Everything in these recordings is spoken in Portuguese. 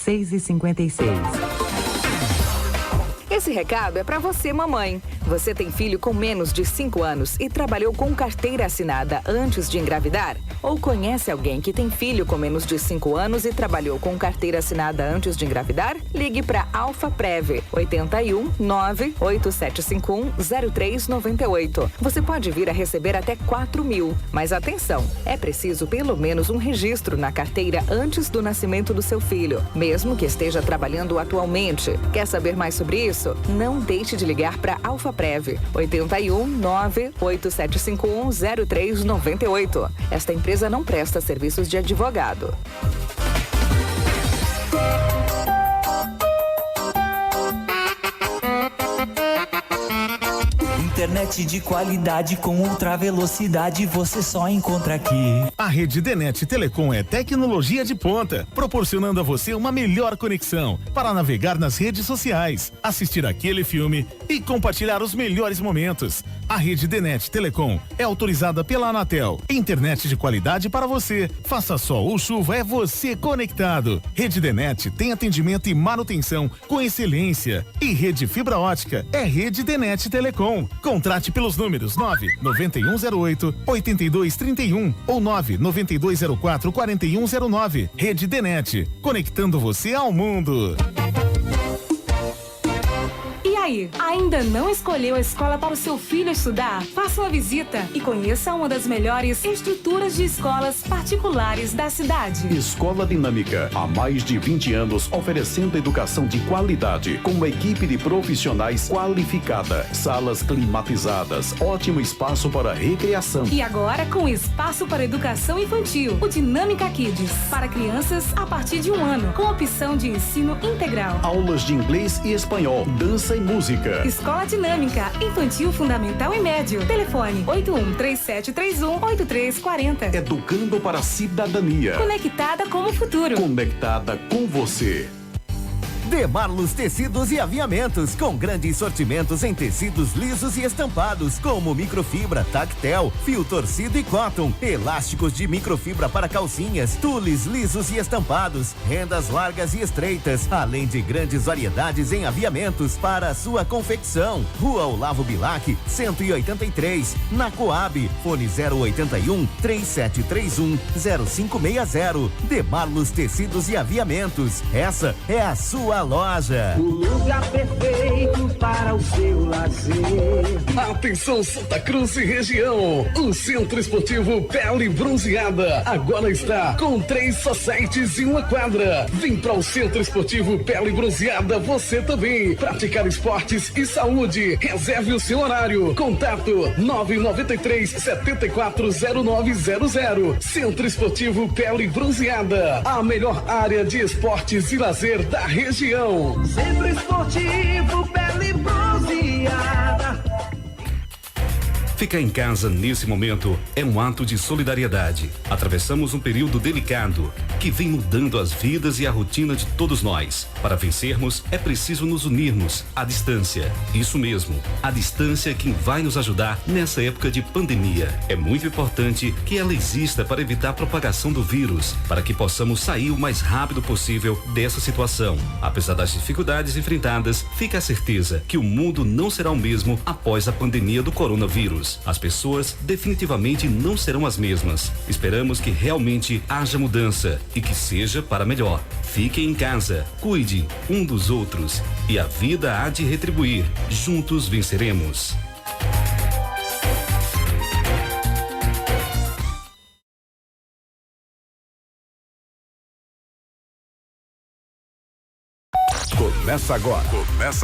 6h56. Esse recado é para você, mamãe. Você tem filho com menos de 5 anos e trabalhou com carteira assinada antes de engravidar? Ou conhece alguém que tem filho com menos de 5 anos e trabalhou com carteira assinada antes de engravidar? Ligue para Alfa Prev 81 98751 0398. Você pode vir a receber até 4.000. Mas atenção, é preciso pelo menos um registro na carteira antes do nascimento do seu filho, mesmo que esteja trabalhando atualmente. Quer saber mais sobre isso? Não deixe de ligar para Alfa Prev 81 98751 0398. Esta empresa não presta serviços de advogado. Internet de qualidade com ultra velocidade você só encontra aqui. A rede Denet Telecom é tecnologia de ponta, proporcionando a você uma melhor conexão para navegar nas redes sociais, assistir aquele filme e compartilhar os melhores momentos. A rede Denet Telecom é autorizada pela Anatel. Internet de qualidade para você. Faça sol ou chuva, é você conectado. Rede Denet tem atendimento e manutenção com excelência. E rede fibra ótica é rede Denet Telecom. Contrate pelos números 99108-8231 ou 99204-4109. Rede Denet, conectando você ao mundo. E aí, ainda não escolheu a escola para o seu filho estudar? Faça uma visita e conheça uma das melhores estruturas de escolas particulares da cidade. Escola Dinâmica, há mais de 20 anos oferecendo educação de qualidade, com uma equipe de profissionais qualificada, salas climatizadas, ótimo espaço para recreação. E agora com espaço para educação infantil, o Dinâmica Kids, para crianças a partir de 1 ano, com opção de ensino integral. Aulas de inglês e espanhol, dança e música. Escola Dinâmica, infantil, fundamental e médio. Telefone 8137318340. Educando para a cidadania. Conectada com o futuro. Conectada com você. Demarlos Tecidos e Aviamentos, com grandes sortimentos em tecidos lisos e estampados, como microfibra, tactel, fio torcido e cotton, elásticos de microfibra para calcinhas, tules lisos e estampados, rendas largas e estreitas, além de grandes variedades em aviamentos para a sua confecção. Rua Olavo Bilac, 183, na Coab, fone 081-3731-0560. Demarlos Tecidos e Aviamentos, essa é a sua loja. O lugar perfeito para o seu lazer. Atenção Santa Cruz e região, o Centro Esportivo Pele Bronzeada agora está com 3 societies e 1 quadra. Vem para o Centro Esportivo Pele Bronzeada você também praticar esportes e saúde. Reserve o seu horário. Contato 993-740900. Centro Esportivo Pele Bronzeada, a melhor área de esportes e lazer da região. Centro Esportivo Pele Bronzeada. Ficar em casa nesse momento é um ato de solidariedade. Atravessamos um período delicado que vem mudando as vidas e a rotina de todos nós. Para vencermos, é preciso nos unirmos à distância. Isso mesmo, a distância é quem vai nos ajudar nessa época de pandemia. É muito importante que ela exista para evitar a propagação do vírus, para que possamos sair o mais rápido possível dessa situação. Apesar das dificuldades enfrentadas, fica a certeza que o mundo não será o mesmo após a pandemia do coronavírus. As pessoas definitivamente não serão as mesmas. Esperamos que realmente haja mudança e que seja para melhor. Fiquem em casa, cuide um dos outros e a vida há de retribuir. Juntos venceremos. Começa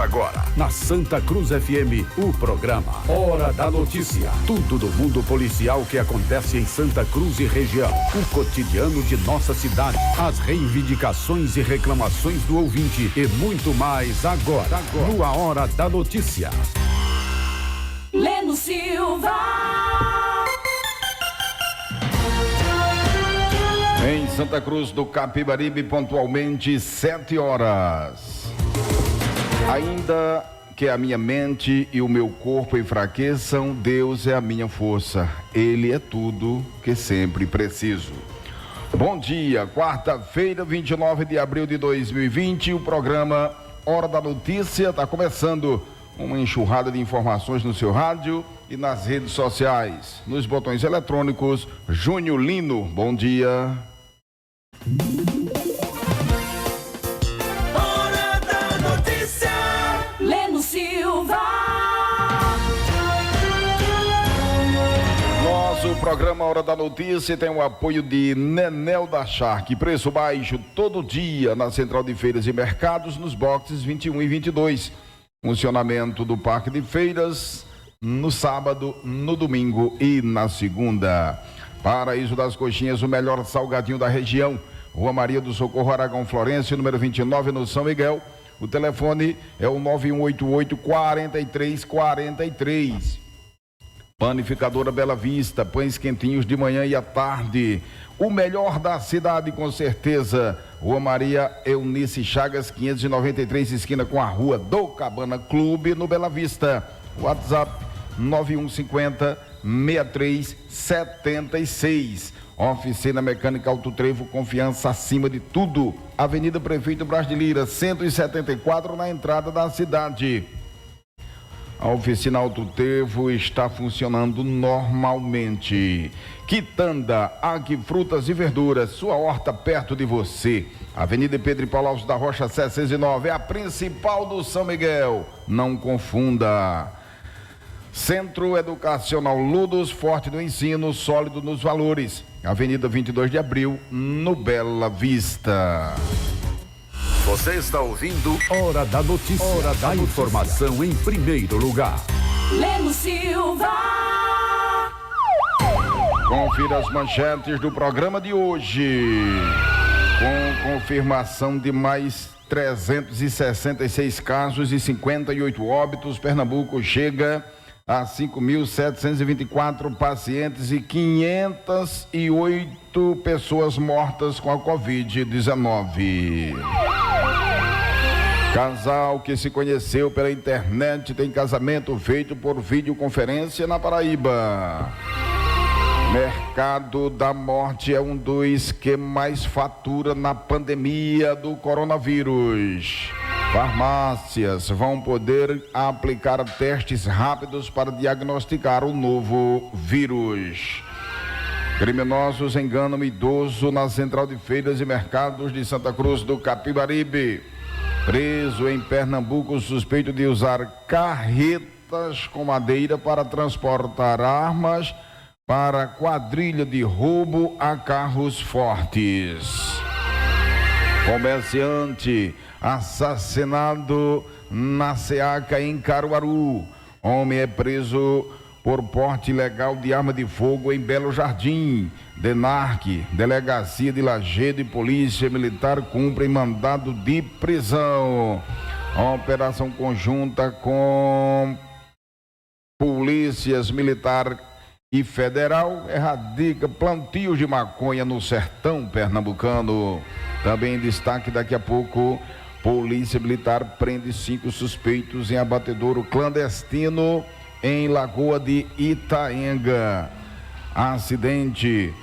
agora, na Santa Cruz FM, o programa Hora da Notícia. Tudo do mundo policial que acontece em Santa Cruz e região. O cotidiano de nossa cidade, as reivindicações e reclamações do ouvinte e muito mais agora. No A Hora da Notícia. Leno Silva. Em Santa Cruz do Capibaribe, pontualmente 7 horas. Ainda que a minha mente e o meu corpo enfraqueçam, Deus é a minha força. Ele é tudo que sempre preciso. Bom dia, quarta-feira, 29 de abril de 2020, o programa Hora da Notícia está começando. Uma enxurrada de informações no seu rádio e nas redes sociais. Nos botões eletrônicos, Júnior Lino, bom dia. Hora da Notícia, Leno Silva. Nosso programa Hora da Notícia tem o apoio de Nenel da Shark. Preço baixo todo dia na Central de Feiras e Mercados, nos boxes 21 e 22. Funcionamento do Parque de Feiras no sábado, no domingo e na segunda. Paraíso das Coxinhas, o melhor salgadinho da região. Rua Maria do Socorro, Aragão Florencio, número 29, no São Miguel. O telefone é o 9188-4343. Panificadora Bela Vista, pães quentinhos de manhã e à tarde. O melhor da cidade, com certeza. Rua Maria Eunice Chagas, 593, esquina com a Rua do Cabana Clube, no Bela Vista. WhatsApp 9150-6376. Oficina Mecânica Alto Trevo, confiança acima de tudo. Avenida Prefeito Braz de Lira, 174, na entrada da cidade. A oficina Alto Trevo está funcionando normalmente. Quitanda, Agri Frutas e Verduras, sua horta perto de você. Avenida Pedro e Paulo Alves da Rocha, 709, é a principal do São Miguel. Não confunda. Centro Educacional Ludos, forte no ensino, sólido nos valores. Avenida 22 de Abril, no Bela Vista. Você está ouvindo Hora da Notícia. Hora da informação em primeiro lugar. Leno Silva. Confira as manchetes do programa de hoje. Com confirmação de mais 366 casos e 58 óbitos, Pernambuco chega a 5.724 pacientes e 508 pessoas mortas com a Covid-19. Casal que se conheceu pela internet tem casamento feito por videoconferência na Paraíba. Mercado da morte é um dos que mais fatura na pandemia do coronavírus. Farmácias vão poder aplicar testes rápidos para diagnosticar o novo vírus. Criminosos enganam idoso na Central de Feiras e Mercados de Santa Cruz do Capibaribe. Preso em Pernambuco, suspeito de usar carretas com madeira para transportar armas para quadrilha de roubo a carros fortes. Comerciante assassinado na SEACA em Caruaru. Homem é preso por porte ilegal de arma de fogo em Belo Jardim. DENARC, Delegacia de Lajedo e Polícia Militar cumprem mandado de prisão. A operação conjunta com polícias militar e federal erradica plantios de maconha no sertão pernambucano. Também em destaque daqui a pouco, Polícia Militar prende 5 suspeitos em abatedouro clandestino em Lagoa de Itaenga. Acidentes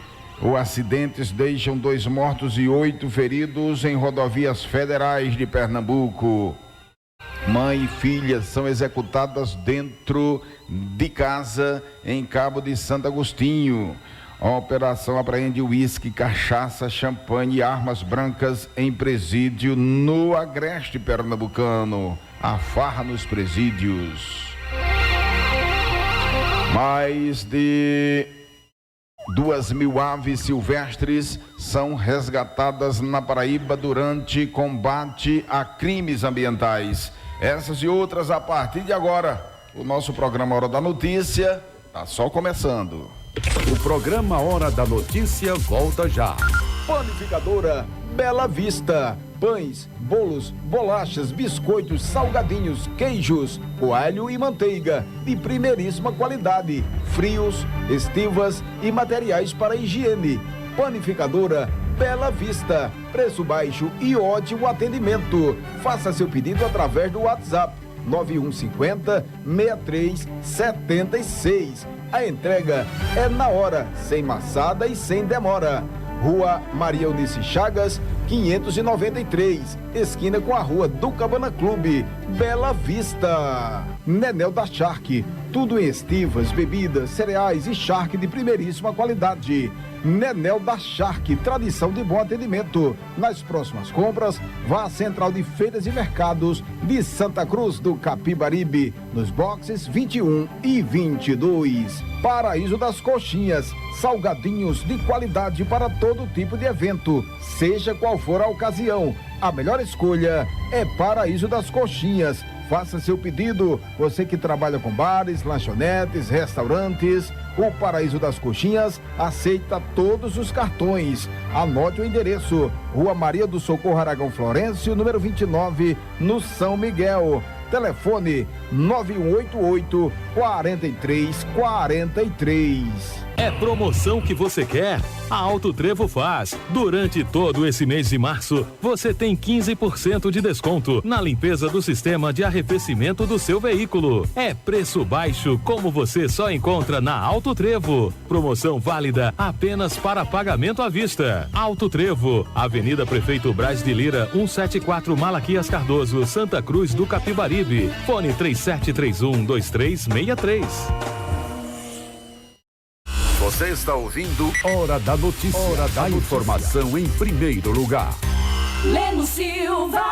deixam 2 mortos e 8 feridos em rodovias federais de Pernambuco. Mãe e filha são executadas dentro de casa em Cabo de Santo Agostinho. A operação apreende uísque, cachaça, champanhe e armas brancas em presídio no Agreste Pernambucano. A farra nos presídios. Mais de 2.000 aves silvestres são resgatadas na Paraíba durante combate a crimes ambientais. Essas e outras a partir de agora. O nosso programa Hora da Notícia está só começando. O programa Hora da Notícia volta já. Panificadora Bela Vista. Pães, bolos, bolachas, biscoitos, salgadinhos, queijos, coalho e manteiga de primeiríssima qualidade, frios, estivas e materiais para higiene. Panificadora Bela Vista, preço baixo e ótimo atendimento. Faça seu pedido através do WhatsApp 9150-6376. A entrega é na hora, sem maçada e sem demora. Rua Maria Eunice Chagas, 593, esquina com a Rua do Cabana Clube, Bela Vista. Nenel da Shark, tudo em estivas, bebidas, cereais e charque de primeiríssima qualidade. Nenel da Shark, tradição de bom atendimento. Nas próximas compras, vá à Central de Feiras e Mercados de Santa Cruz do Capibaribe, nos boxes 21 e 22. Paraíso das Coxinhas, salgadinhos de qualidade para todo tipo de evento, seja qual for a ocasião. A melhor escolha é Paraíso das Coxinhas. Faça seu pedido, você que trabalha com bares, lanchonetes, restaurantes. O Paraíso das Coxinhas aceita todos os cartões. Anote o endereço: Rua Maria do Socorro Aragão Florencio, número 29, no São Miguel. Telefone 9188-4343. É promoção que você quer? A Auto Trevo faz. Durante todo esse mês de março, você tem 15% de desconto na limpeza do sistema de arrefecimento do seu veículo. É preço baixo como você só encontra na Auto Trevo. Promoção válida apenas para pagamento à vista. Auto Trevo, Avenida Prefeito Braz de Lira, 174 Malaquias Cardoso, Santa Cruz do Capibaribe. Fone 3731-2363. Você está ouvindo Hora da Notícia. Hora da informação em primeiro lugar. Leno Silva.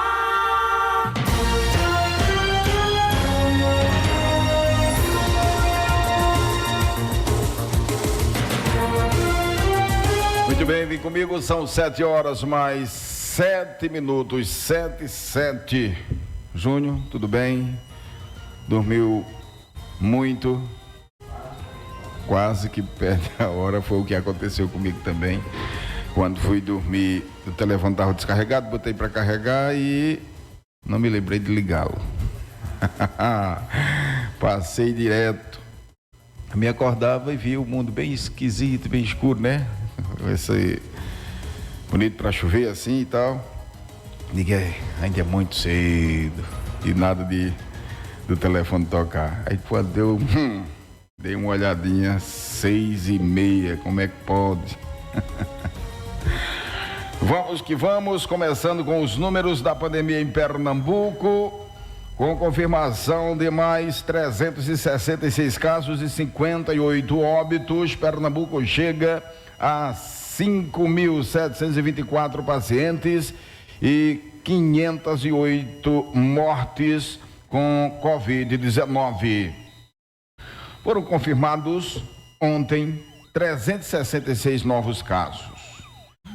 Muito bem, vem comigo, são 7 horas mais 7 minutos, 7:07. Júnior, tudo bem? Dormiu muito? Quase que perde a hora, foi o que aconteceu comigo também. Quando fui dormir, o telefone estava descarregado, botei para carregar e não me lembrei de ligá-lo. Passei direto. Me acordava e via o mundo bem esquisito, bem escuro, né? Vai ser bonito para chover assim e tal. Liguei, ainda é muito cedo e nada do telefone tocar. Aí quando deu... Dei uma olhadinha, 6:30, como é que pode? Vamos que vamos, começando com os números da pandemia em Pernambuco, com confirmação de mais 366 casos e 58 óbitos. Pernambuco chega a 5.724 pacientes e 508 mortes com Covid-19. Foram confirmados ontem 366 novos casos.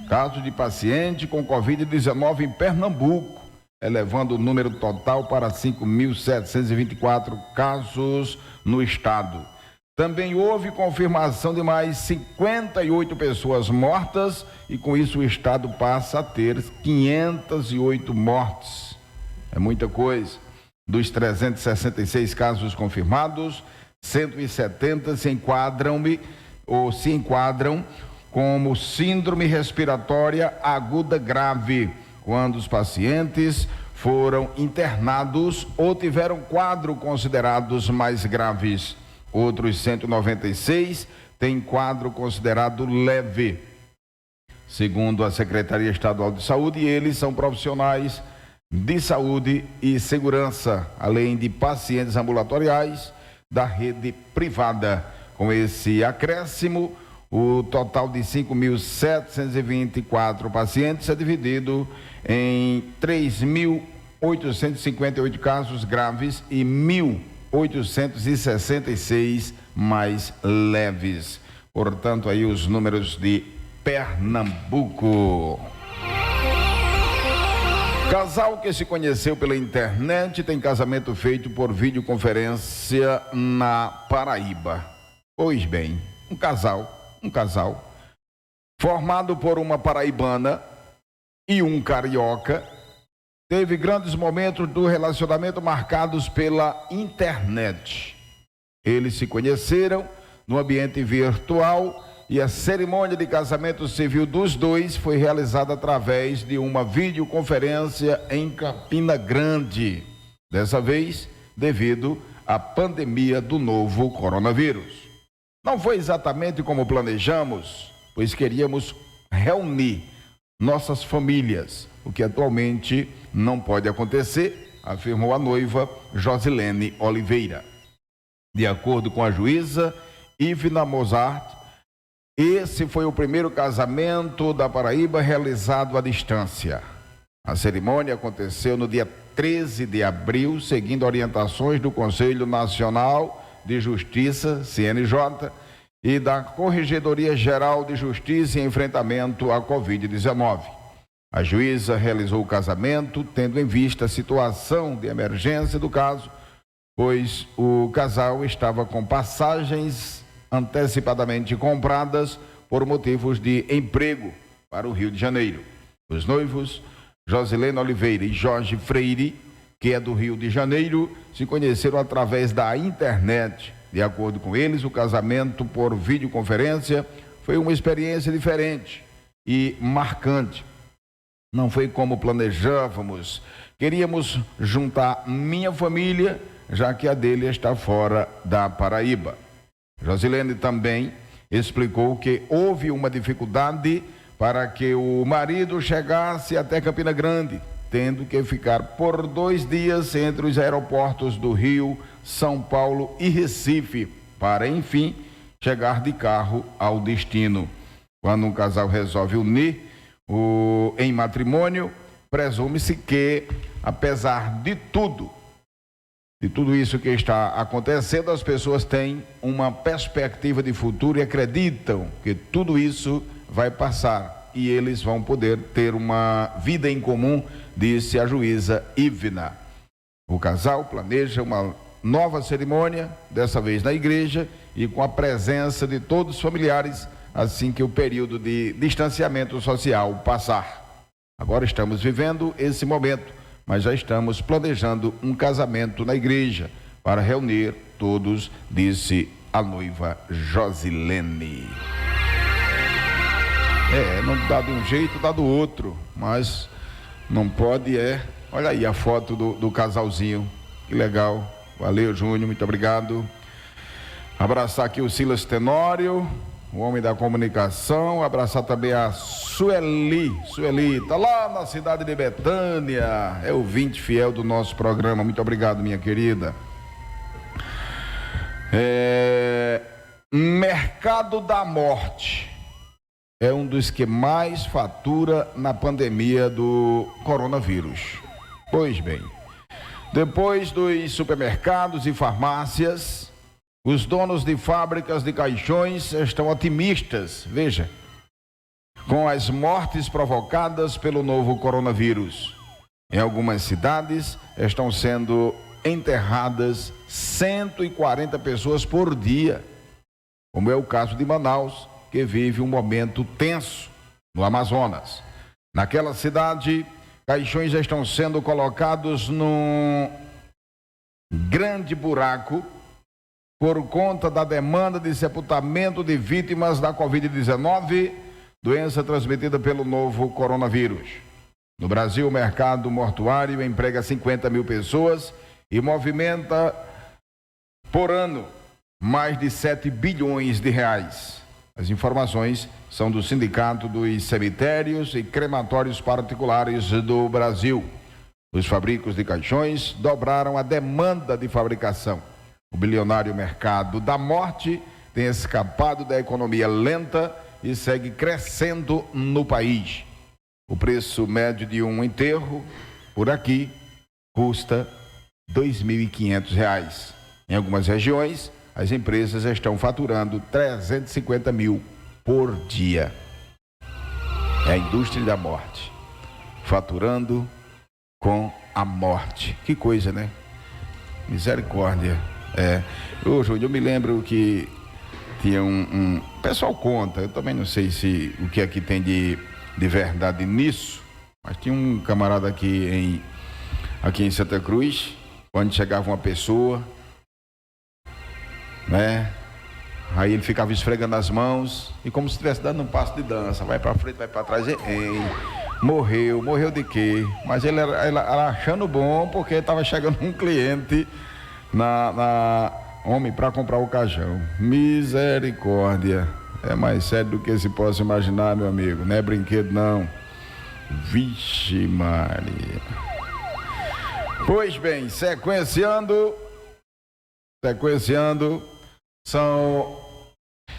Casos de paciente com Covid-19 em Pernambuco, elevando o número total para 5.724 casos no estado. Também houve confirmação de mais 58 pessoas mortas e com isso o estado passa a ter 508 mortes. É muita coisa. Dos 366 casos confirmados, 170 se enquadram como síndrome respiratória aguda grave, quando os pacientes foram internados ou tiveram quadro considerados mais graves. Outros 196 têm quadro considerado leve. Segundo a Secretaria Estadual de Saúde, eles são profissionais de saúde e segurança, além de pacientes ambulatoriais da rede privada. Com esse acréscimo, o total de 5.724 pacientes é dividido em 3.858 casos graves e 1.866 mais leves. Portanto, aí os números de Pernambuco. Casal que se conheceu pela internet tem casamento feito por videoconferência na Paraíba. Pois bem, um casal formado por uma paraibana e um carioca teve grandes momentos do relacionamento marcados pela internet. Eles se conheceram no ambiente virtual e a cerimônia de casamento civil dos dois foi realizada através de uma videoconferência em Campina Grande. Dessa vez, devido à pandemia do novo coronavírus. Não foi exatamente como planejamos, pois queríamos reunir nossas famílias, o que atualmente não pode acontecer, afirmou a noiva Josilene Oliveira. De acordo com a juíza Ivna Mozart, esse foi o primeiro casamento da Paraíba realizado à distância. A cerimônia aconteceu no dia 13 de abril, seguindo orientações do Conselho Nacional de Justiça, CNJ, e da Corregedoria Geral de Justiça e Enfrentamento à Covid-19. A juíza realizou o casamento, tendo em vista a situação de emergência do caso, pois o casal estava com passagens antecipadamente compradas por motivos de emprego para o Rio de Janeiro. Os noivos, Josilene Oliveira e Jorge Freire, que é do Rio de Janeiro, se conheceram através da internet. De acordo com eles, o casamento por videoconferência foi uma experiência diferente e marcante. Não foi como planejávamos. Queríamos juntar minha família, já que a dele está fora da Paraíba. Josilene também explicou que houve uma dificuldade para que o marido chegasse até Campina Grande, tendo que ficar por 2 dias entre os aeroportos do Rio, São Paulo e Recife, para, enfim, chegar de carro ao destino. Quando um casal resolve unir em matrimônio, presume-se que, apesar de tudo isso que está acontecendo, as pessoas têm uma perspectiva de futuro e acreditam que tudo isso vai passar e eles vão poder ter uma vida em comum, disse a juíza Ivna. O casal planeja uma nova cerimônia, dessa vez na igreja, e com a presença de todos os familiares, assim que o período de distanciamento social passar. Agora estamos vivendo esse momento, mas já estamos planejando um casamento na igreja para reunir todos, disse a noiva Josilene. Não dá de um jeito, dá do outro, mas não pode Olha aí a foto do casalzinho, que legal. Valeu, Júnior, muito obrigado. Abraçar aqui o Silas Tenório, o homem da comunicação. Abraçar também a Sueli, tá lá na cidade de Betânia, é ouvinte fiel do nosso programa. Muito obrigado, minha querida. Mercado da Morte é um dos que mais fatura na pandemia do coronavírus. Pois bem, depois dos supermercados e farmácias, os donos de fábricas de caixões estão otimistas, veja, com as mortes provocadas pelo novo coronavírus. Em algumas cidades estão sendo enterradas 140 pessoas por dia, como é o caso de Manaus, que vive um momento tenso no Amazonas. Naquela cidade, caixões estão sendo colocados num grande buraco por conta da demanda de sepultamento de vítimas da Covid-19, doença transmitida pelo novo coronavírus. No Brasil, o mercado mortuário emprega 50 mil pessoas e movimenta por ano mais de 7 bilhões de reais. As informações são do Sindicato dos Cemitérios e Crematórios Particulares do Brasil. Os fabricos de caixões dobraram a demanda de fabricação. O bilionário mercado da morte tem escapado da economia lenta e segue crescendo no país. O preço médio de um enterro, por aqui, custa R$ 2.500. Em algumas regiões, as empresas estão faturando 350 mil por dia. É a indústria da morte, faturando com a morte. Que coisa, né? Misericórdia. Ô, Júlio, eu me lembro que tinha o pessoal conta, eu também não sei se o que aqui tem de verdade nisso, mas tinha um camarada aqui em Santa Cruz, quando chegava uma pessoa, né? Aí ele ficava esfregando as mãos e como se estivesse dando um passo de dança, vai para frente, vai para trás, morreu de quê? Mas ele era achando bom porque estava chegando um cliente homem para comprar o caixão. Misericórdia. É mais sério do que se possa imaginar, meu amigo. Não é brinquedo, não. Vixe Maria. Pois bem, sequenciando, são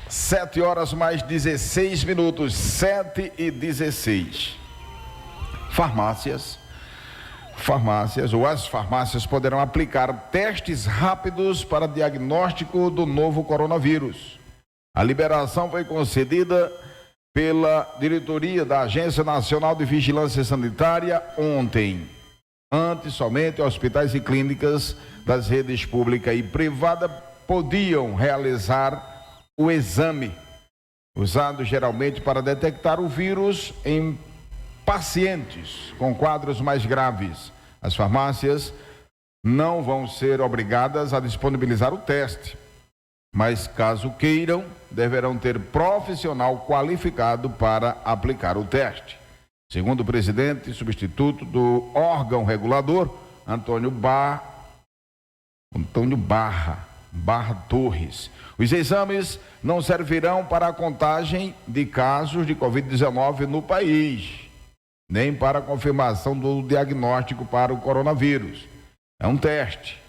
7h mais 16 minutos, 7h16. Farmácias, ou as farmácias poderão aplicar testes rápidos para diagnóstico do novo coronavírus. A liberação foi concedida pela diretoria da Agência Nacional de Vigilância Sanitária ontem. Antes, somente hospitais e clínicas das redes pública e privada podiam realizar o exame, usado geralmente para detectar o vírus em pacientes com quadros mais graves. As farmácias não vão ser obrigadas a disponibilizar o teste, mas caso queiram, deverão ter profissional qualificado para aplicar o teste. Segundo o presidente substituto do órgão regulador, Antônio Barra Torres, os exames não servirão para a contagem de casos de Covid-19 no país, nem para a confirmação do diagnóstico para o coronavírus. É um teste.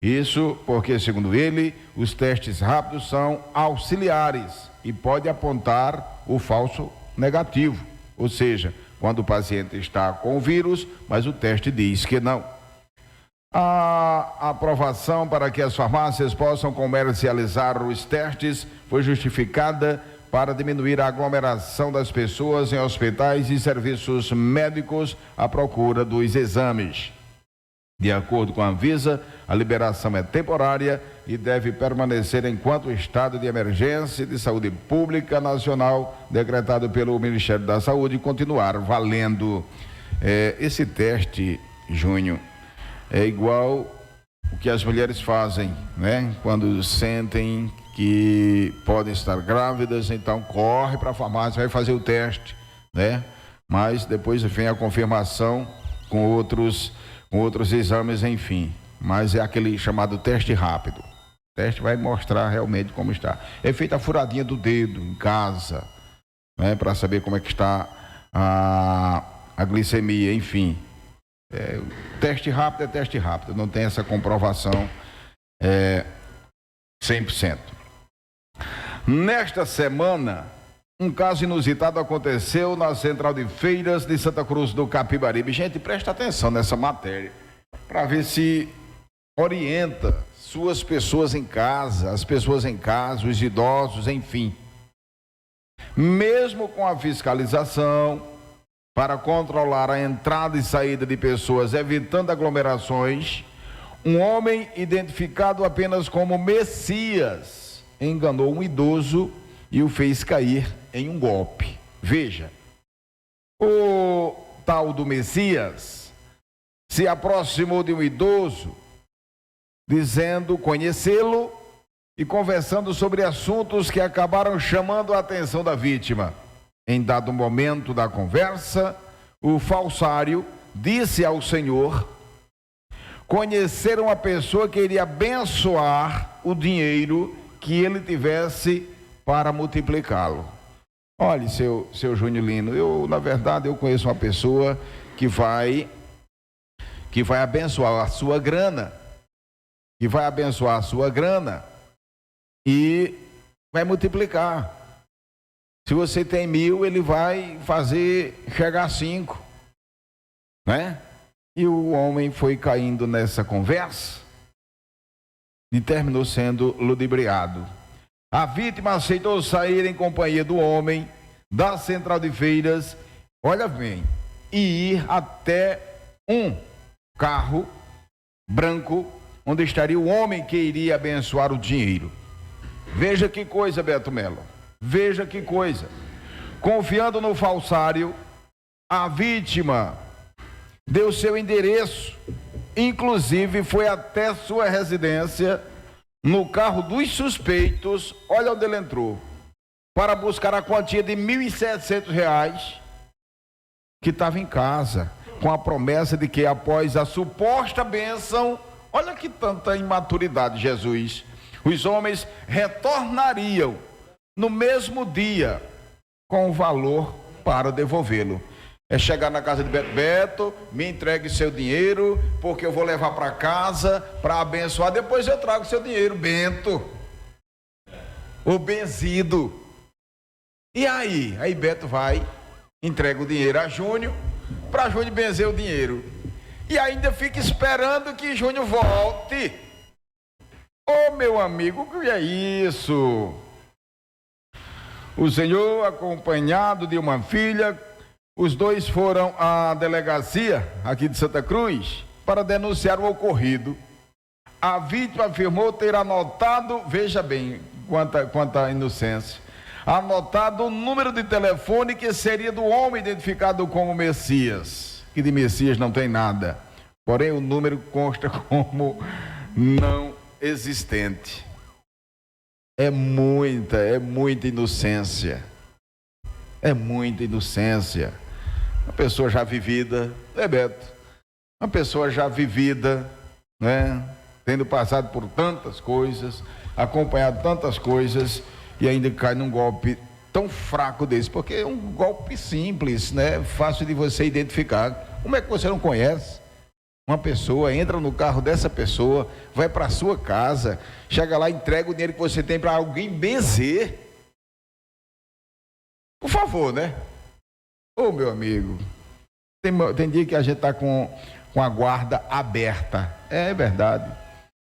Isso porque, segundo ele, os testes rápidos são auxiliares e pode apontar o falso negativo, ou seja, quando o paciente está com o vírus, mas o teste diz que não. A aprovação para que as farmácias possam comercializar os testes foi justificada para diminuir a aglomeração das pessoas em hospitais e serviços médicos à procura dos exames. De acordo com a Anvisa, a liberação é temporária e deve permanecer enquanto o estado de emergência de saúde pública nacional decretado pelo Ministério da Saúde continuar valendo. Esse teste, Júnior, é igual o que as mulheres fazem, né? Quando sentem que podem estar grávidas, então corre para a farmácia, vai fazer o teste, né? Mas depois vem a confirmação com outros exames, enfim. Mas é aquele chamado teste rápido. O teste vai mostrar realmente como está. É feita a furadinha do dedo em casa, né? Para saber como é que está a glicemia, enfim. Teste rápido é teste rápido, não tem essa comprovação 100%. Nesta semana, um caso inusitado aconteceu na Central de Feiras de Santa Cruz do Capibaribe. Gente, presta atenção nessa matéria, para ver se orienta suas pessoas em casa, as pessoas em casa, os idosos, enfim. Mesmo com a fiscalização, para controlar a entrada e saída de pessoas, evitando aglomerações, um homem identificado apenas como Messias enganou um idoso e o fez cair em um golpe. Veja, o tal do Messias se aproximou de um idoso, dizendo conhecê-lo e conversando sobre assuntos que acabaram chamando a atenção da vítima. Em dado momento da conversa, o falsário disse ao Senhor conhecer uma pessoa que iria abençoar o dinheiro que ele tivesse para multiplicá-lo. Olha, seu Júnior Lino, na verdade, eu conheço uma pessoa que vai abençoar a sua grana, e vai multiplicar. Se você tem 1.000, ele vai fazer chegar a 5, né? E o homem foi caindo nessa conversa e terminou sendo ludibriado. A vítima aceitou sair em companhia do homem da Central de Feiras, olha bem, e ir até um carro branco, onde estaria o homem que iria abençoar o dinheiro. Veja que coisa, Beto Melo. Veja que coisa. Confiando no falsário, a vítima deu seu endereço, inclusive foi até sua residência no carro dos suspeitos, olha onde ele entrou, para buscar a quantia de R$1.700 que estava em casa, com a promessa de que após a suposta bênção, olha que tanta imaturidade, Jesus, os homens retornariam no mesmo dia, com o valor para devolvê-lo. É chegar na casa de Beto: Beto, me entregue seu dinheiro, porque eu vou levar para casa para abençoar, depois eu trago seu dinheiro, Bento, o benzido. E aí Beto vai, entrega o dinheiro a Júnior, para Júnior benzer o dinheiro, e ainda fica esperando que Júnior volte. Ô, meu amigo, o que é isso? O senhor, acompanhado de uma filha, os dois foram à delegacia aqui de Santa Cruz para denunciar o ocorrido. A vítima afirmou ter anotado, veja bem, quanta inocência, anotado o número de telefone que seria do homem identificado como Messias, que de Messias não tem nada, porém o número consta como não existente. É muita inocência. É muita inocência. Uma pessoa já vivida, Beto? Uma pessoa já vivida, né? Tendo passado por tantas coisas, acompanhado tantas coisas, e ainda cai num golpe tão fraco desse, porque é um golpe simples, né? Fácil de você identificar. Como é que você não conhece? Uma pessoa entra no carro dessa pessoa, vai para a sua casa, chega lá, entrega o dinheiro que você tem para alguém benzer. Por favor, né? Ô, meu amigo, tem dia que a gente está com a guarda aberta. É verdade.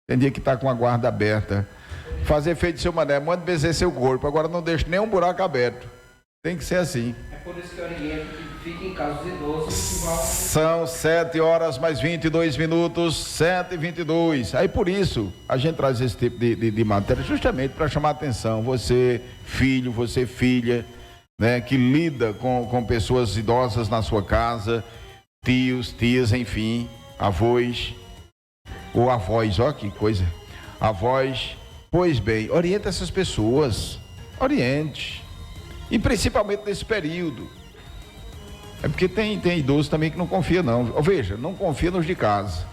Tem dia que está com a guarda aberta. Fazer feito seu mané, manda benzer seu corpo, agora não deixa nem um buraco aberto. Tem que ser assim. É por isso que eu oriento que fique em casa dos idosos. São 7 horas mais 22 minutos, 7h22. Aí por isso a gente traz esse tipo de matéria justamente para chamar a atenção. Você, filho, você, filha, né, que lida com pessoas idosas na sua casa, tios, tias, enfim, avós, ou avós, ó que coisa, avós. Pois bem, orienta essas pessoas, oriente. E principalmente nesse período. É porque tem idoso também que não confia não. Veja, não confia nos de casa.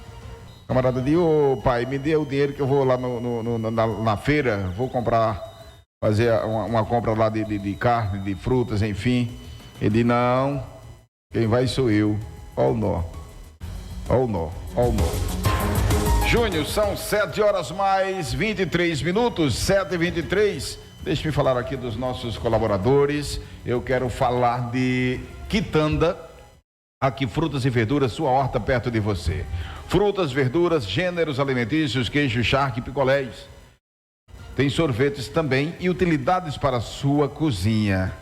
O camarada diz: ô pai, me dê o dinheiro que eu vou lá na feira, vou fazer uma compra lá de carne, de frutas, enfim. Ele diz: não, quem vai sou eu. Ó o nó. Ó o nó, ó o nó. Júnior, são 7 horas mais 23 minutos, 7h23. Deixe-me falar aqui dos nossos colaboradores. Eu quero falar de Quitanda, aqui frutas e verduras, sua horta perto de você. Frutas, verduras, gêneros alimentícios, queijo, charque, picolés. Tem sorvetes também e utilidades para a sua cozinha.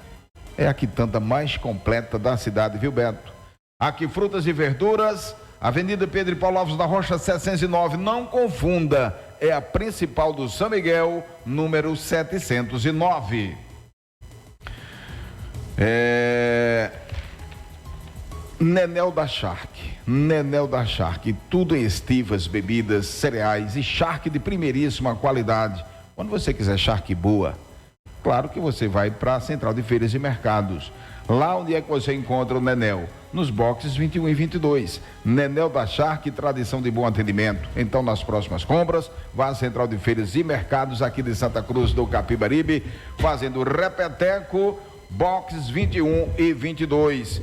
É a Quitanda mais completa da cidade, viu, Beto? Aqui frutas e verduras, Avenida Pedro e Paulo Alves da Rocha 709, não confunda, é a principal do São Miguel, número 709. Nenel da Charque, tudo em estivas, bebidas, cereais e charque de primeiríssima qualidade. Quando você quiser charque boa, claro que você vai para a Central de Feiras e Mercados. Lá onde é que você encontra o Nenel? Nos boxes 21 e 22. Nenel da Charque, tradição de bom atendimento. Então, nas próximas compras, vá à Central de Feiras e Mercados aqui de Santa Cruz do Capibaribe, fazendo repeteco, boxes 21 e 22.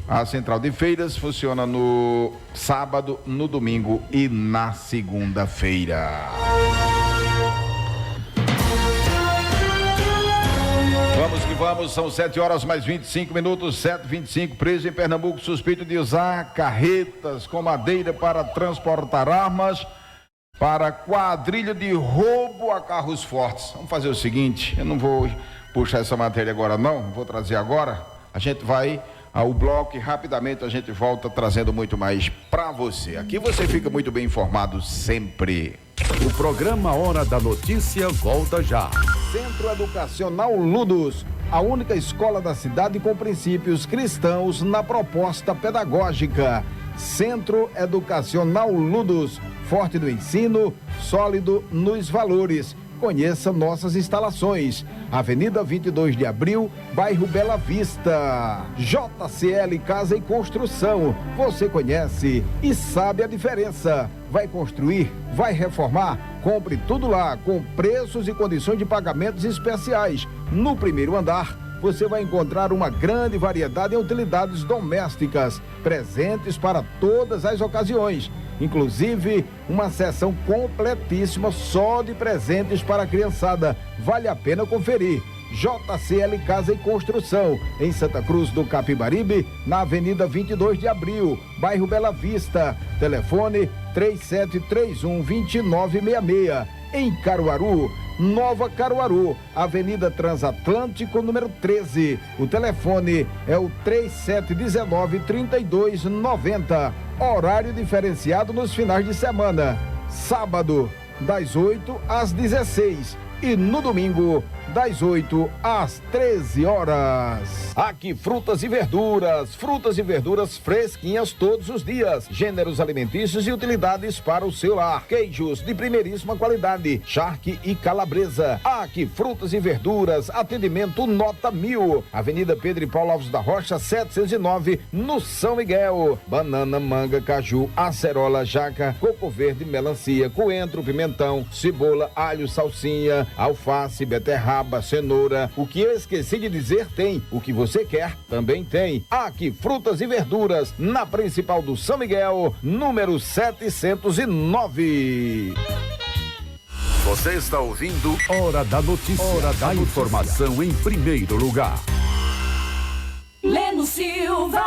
A Central de Feiras funciona no sábado, no domingo e na segunda-feira. Vamos que vamos, são 7 horas mais 25 minutos, 7h25. Preso em Pernambuco, suspeito de usar carretas com madeira para transportar armas para quadrilha de roubo a carros fortes. Vamos fazer o seguinte, eu não vou puxar essa matéria agora não, vou trazer agora. A gente vai ao bloco e rapidamente a gente volta trazendo muito mais para você. Aqui você fica muito bem informado sempre. O programa Hora da Notícia volta já. Centro Educacional Ludus, a única escola da cidade com princípios cristãos na proposta pedagógica. Centro Educacional Ludus, forte no ensino, sólido nos valores. conheça nossas instalações. Avenida 22 de Abril, bairro Bela Vista. JCL Casa e Construção. Você conhece e sabe a diferença. Vai construir? Vai reformar? Compre tudo lá, com preços e condições de pagamentos especiais. No primeiro andar, você vai encontrar uma grande variedade em utilidades domésticas, presentes para todas as ocasiões. Inclusive, uma seção completíssima só de presentes para a criançada. Vale a pena conferir. JCL Casa e Construção, em Santa Cruz do Capibaribe, na Avenida 22 de Abril, bairro Bela Vista. Telefone 3731-2966. Em Caruaru, Nova Caruaru, Avenida Transatlântico, número 13. O telefone é o 3719-3290. Horário diferenciado nos finais de semana. Sábado, das 8 às 16. E no domingo, das 8 às 13 horas. Aqui frutas e verduras fresquinhas todos os dias. Gêneros alimentícios e utilidades para o seu lar. Queijos de primeiríssima qualidade, charque e calabresa. Aqui frutas e verduras, atendimento nota 1000. Avenida Pedro e Paulo Alves da Rocha, 709, no São Miguel. Banana, manga, caju, acerola, jaca, coco verde, melancia, coentro, pimentão, cebola, alho, salsinha, alface, beterraba, cenoura. O que eu esqueci de dizer tem. O que você quer também tem. Aqui frutas e verduras, na principal do São Miguel, número 709. Você está ouvindo Hora da Notícia. Hora da informação em primeiro lugar. Leno Silva.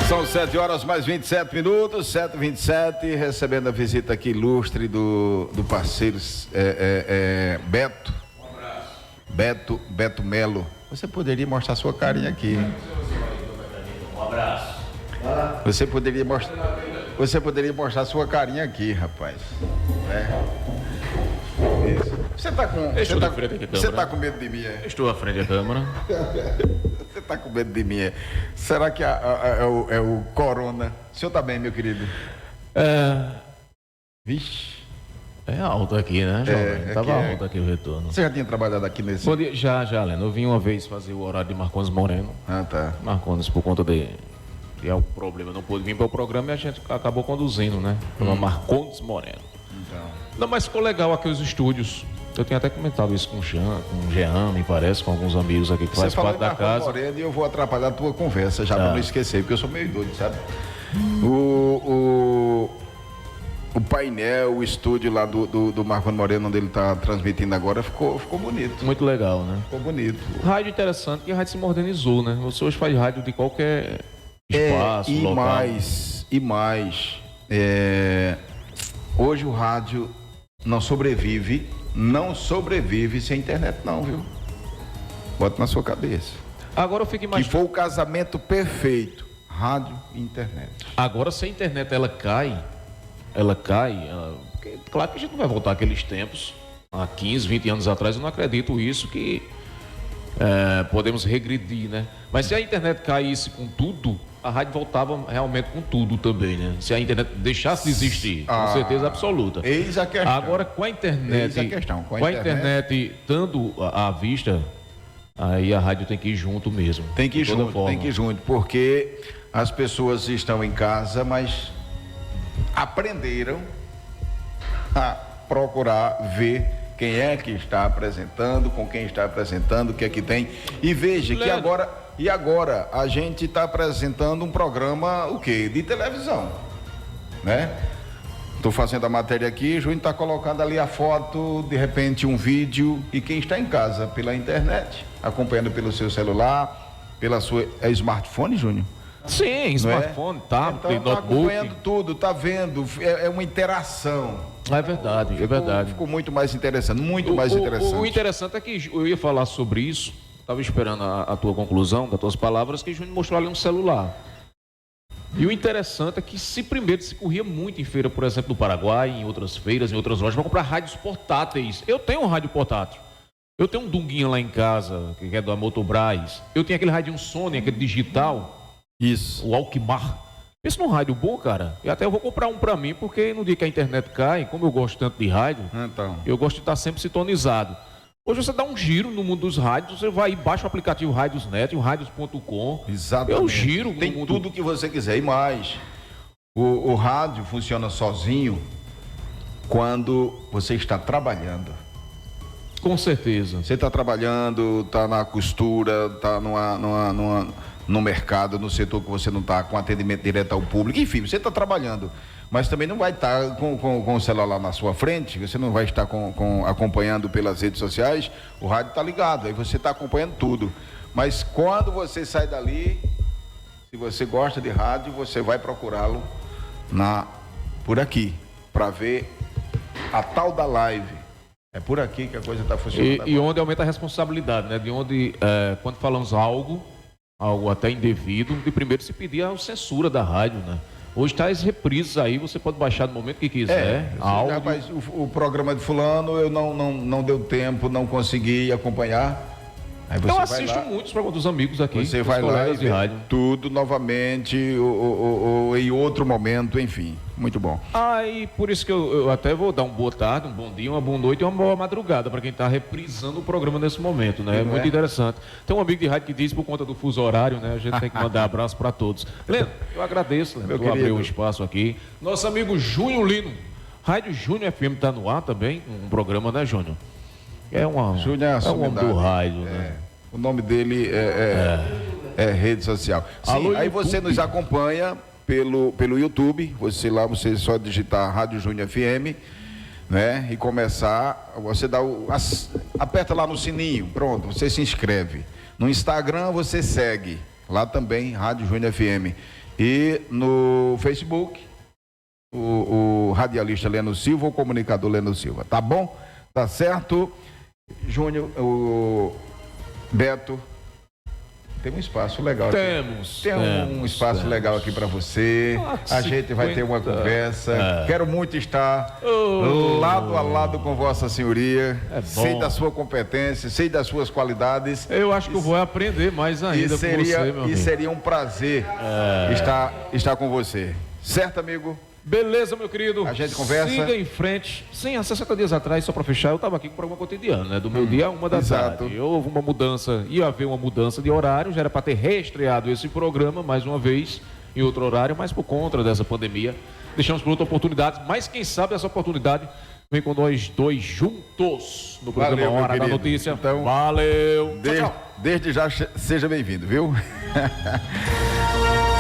São 7 horas mais 27 minutos, 7h27, recebendo a visita aqui ilustre do parceiro Beto. Um abraço. Beto Melo. Você poderia mostrar sua carinha aqui. Um abraço. Você poderia mostrar sua carinha aqui, rapaz. Isso. Você tá com medo de mim, é? Estou à frente da câmera. Você tá com medo de mim, é? Será que é o corona? O senhor tá bem, meu querido? Vixe. É alto aqui, né, jovem? Tava alto aqui o retorno. Você já tinha trabalhado aqui nesse... Bom dia, já, Leno. Eu vim uma vez fazer o horário de Marcondes Moreno. Ah, tá. Marcondes, por conta de algum problema, não pôde vir para o programa e a gente acabou conduzindo, né? Marcondes Moreno. Então. Não, mas ficou legal aqui os estúdios. Eu tinha até comentado isso com o Jean, me parece, com alguns amigos aqui que faz parte da casa. Moreno, e eu vou atrapalhar a tua conversa, já para não esquecer, porque eu sou meio doido, sabe? O painel, o estúdio lá do Marcondes Moreno, onde ele está transmitindo agora, ficou bonito. Muito legal, né? Ficou bonito. Rádio interessante, que a rádio se modernizou, né? Você hoje faz rádio de qualquer espaço, local. E mais, hoje o rádio não sobrevive sem internet não, viu? Bota na sua cabeça. Agora eu fico imaginando... Que foi o casamento perfeito, rádio e internet. Agora, se a internet ela cai, claro que a gente não vai voltar àqueles tempos, há 15, 20 anos atrás, eu não acredito isso, que podemos regredir, né? Mas se a internet caísse com tudo, a rádio voltava realmente com tudo também, né? Se a internet deixasse de existir, com certeza absoluta. Eis a questão. Agora, com a internet, com a internet dando à vista, aí a rádio tem que ir junto mesmo. Tem que ir junto, porque as pessoas estão em casa, mas aprenderam a procurar ver quem é que está apresentando, com quem está apresentando, o que é que tem. E veja que agora a gente está apresentando um programa, o quê? De televisão, né? Estou fazendo a matéria aqui, Júnior está colocando ali a foto, de repente um vídeo, e quem está em casa pela internet, acompanhando pelo seu celular, pela sua... É smartphone, Júnior? Sim, smartphone, tablet, então, notebook. Acompanhando tudo, tá vendo, é uma interação. É verdade, Ficou muito mais interessante, mais interessante. O interessante é que eu ia falar sobre isso, estava esperando a tua conclusão, das tuas palavras, que o Júnior mostrou ali um celular. E o interessante é que primeiro se corria muito em feira, por exemplo, no Paraguai, em outras feiras, em outras lojas, para comprar rádios portáteis. Eu tenho um rádio portátil. Eu tenho um Dunguinho lá em casa, que é da Motobras. Eu tenho aquele rádio Sony, aquele digital. Isso. O Alkmaar. Pensa num rádio bom, cara. E até eu vou comprar um pra mim, porque no dia que a internet cai, como eu gosto tanto de rádio, eu gosto de estar sempre sintonizado. Hoje você dá um giro no mundo dos rádios, você vai e baixa o aplicativo Radiosnet, o radios.com. Exatamente. Eu giro. Tem tudo que você quiser e mais. O rádio funciona sozinho quando você está trabalhando. Com certeza. Você está trabalhando, está na costura, está no mercado, no setor que você não está com atendimento direto ao público. Enfim, você está trabalhando. Mas também não vai estar com o celular na sua frente, você não vai estar acompanhando pelas redes sociais, o rádio está ligado, aí você está acompanhando tudo. Mas quando você sai dali, se você gosta de rádio, você vai procurá-lo por aqui, para ver a tal da live. É por aqui que a coisa está funcionando. E onde aumenta a responsabilidade, né? De onde, quando falamos algo até indevido, de primeiro se pedir a censura da rádio, né? Hoje está as reprises aí, você pode baixar no momento que quiser. Rapaz, o programa de fulano eu não deu tempo, não consegui acompanhar. Aí você eu assisto muitos programas dos amigos aqui. Você vai lá e vê tudo novamente, ou em outro momento, enfim. Muito bom. E por isso que eu até vou dar uma boa tarde, um bom dia, uma boa noite e uma boa madrugada para quem está reprisando o programa nesse momento, né? É muito interessante. Tem um amigo de rádio que diz, por conta do fuso horário, né? A gente tem que mandar abraço para todos. Leandro, eu agradeço, Leandro, por abrir um espaço aqui. Nosso amigo Júnior Lino, Rádio Júnior FM está no ar também, um programa, né, Júnior? Júnior é um homem do rádio, né? O nome dele é rede social. Sim, alô, aí YouTube. Você nos acompanha pelo YouTube, você só digitar Rádio Júnior FM, né? E começar, você aperta lá no sininho, pronto, você se inscreve. No Instagram você segue, lá também Rádio Júnior FM. E no Facebook, o radialista Leno Silva, o comunicador Leno Silva, tá bom? Tá certo? Júnior, o Beto, tem um espaço legal aqui. Tem um espaço legal aqui para você. A gente vai ter uma conversa. Quero muito estar lado a lado com Vossa Senhoria. Sei da sua competência, sei das suas qualidades. Eu acho que eu vou aprender mais ainda com você, meu amigo. E seria um prazer estar com você. Certo, amigo? Beleza, meu querido. A gente conversa. Siga em frente. Sim, há 60 dias atrás, só para fechar, eu estava aqui com o programa cotidiano, né? Do meu dia a 1 da tarde. Houve uma mudança, ia haver uma mudança de horário, já era para ter reestreado esse programa mais uma vez, em outro horário, mas por conta dessa pandemia, deixamos por outra oportunidade, mas quem sabe essa oportunidade vem com nós dois juntos no programa Hora da Notícia. Então, valeu. Tchau. Desde já, seja bem-vindo, viu?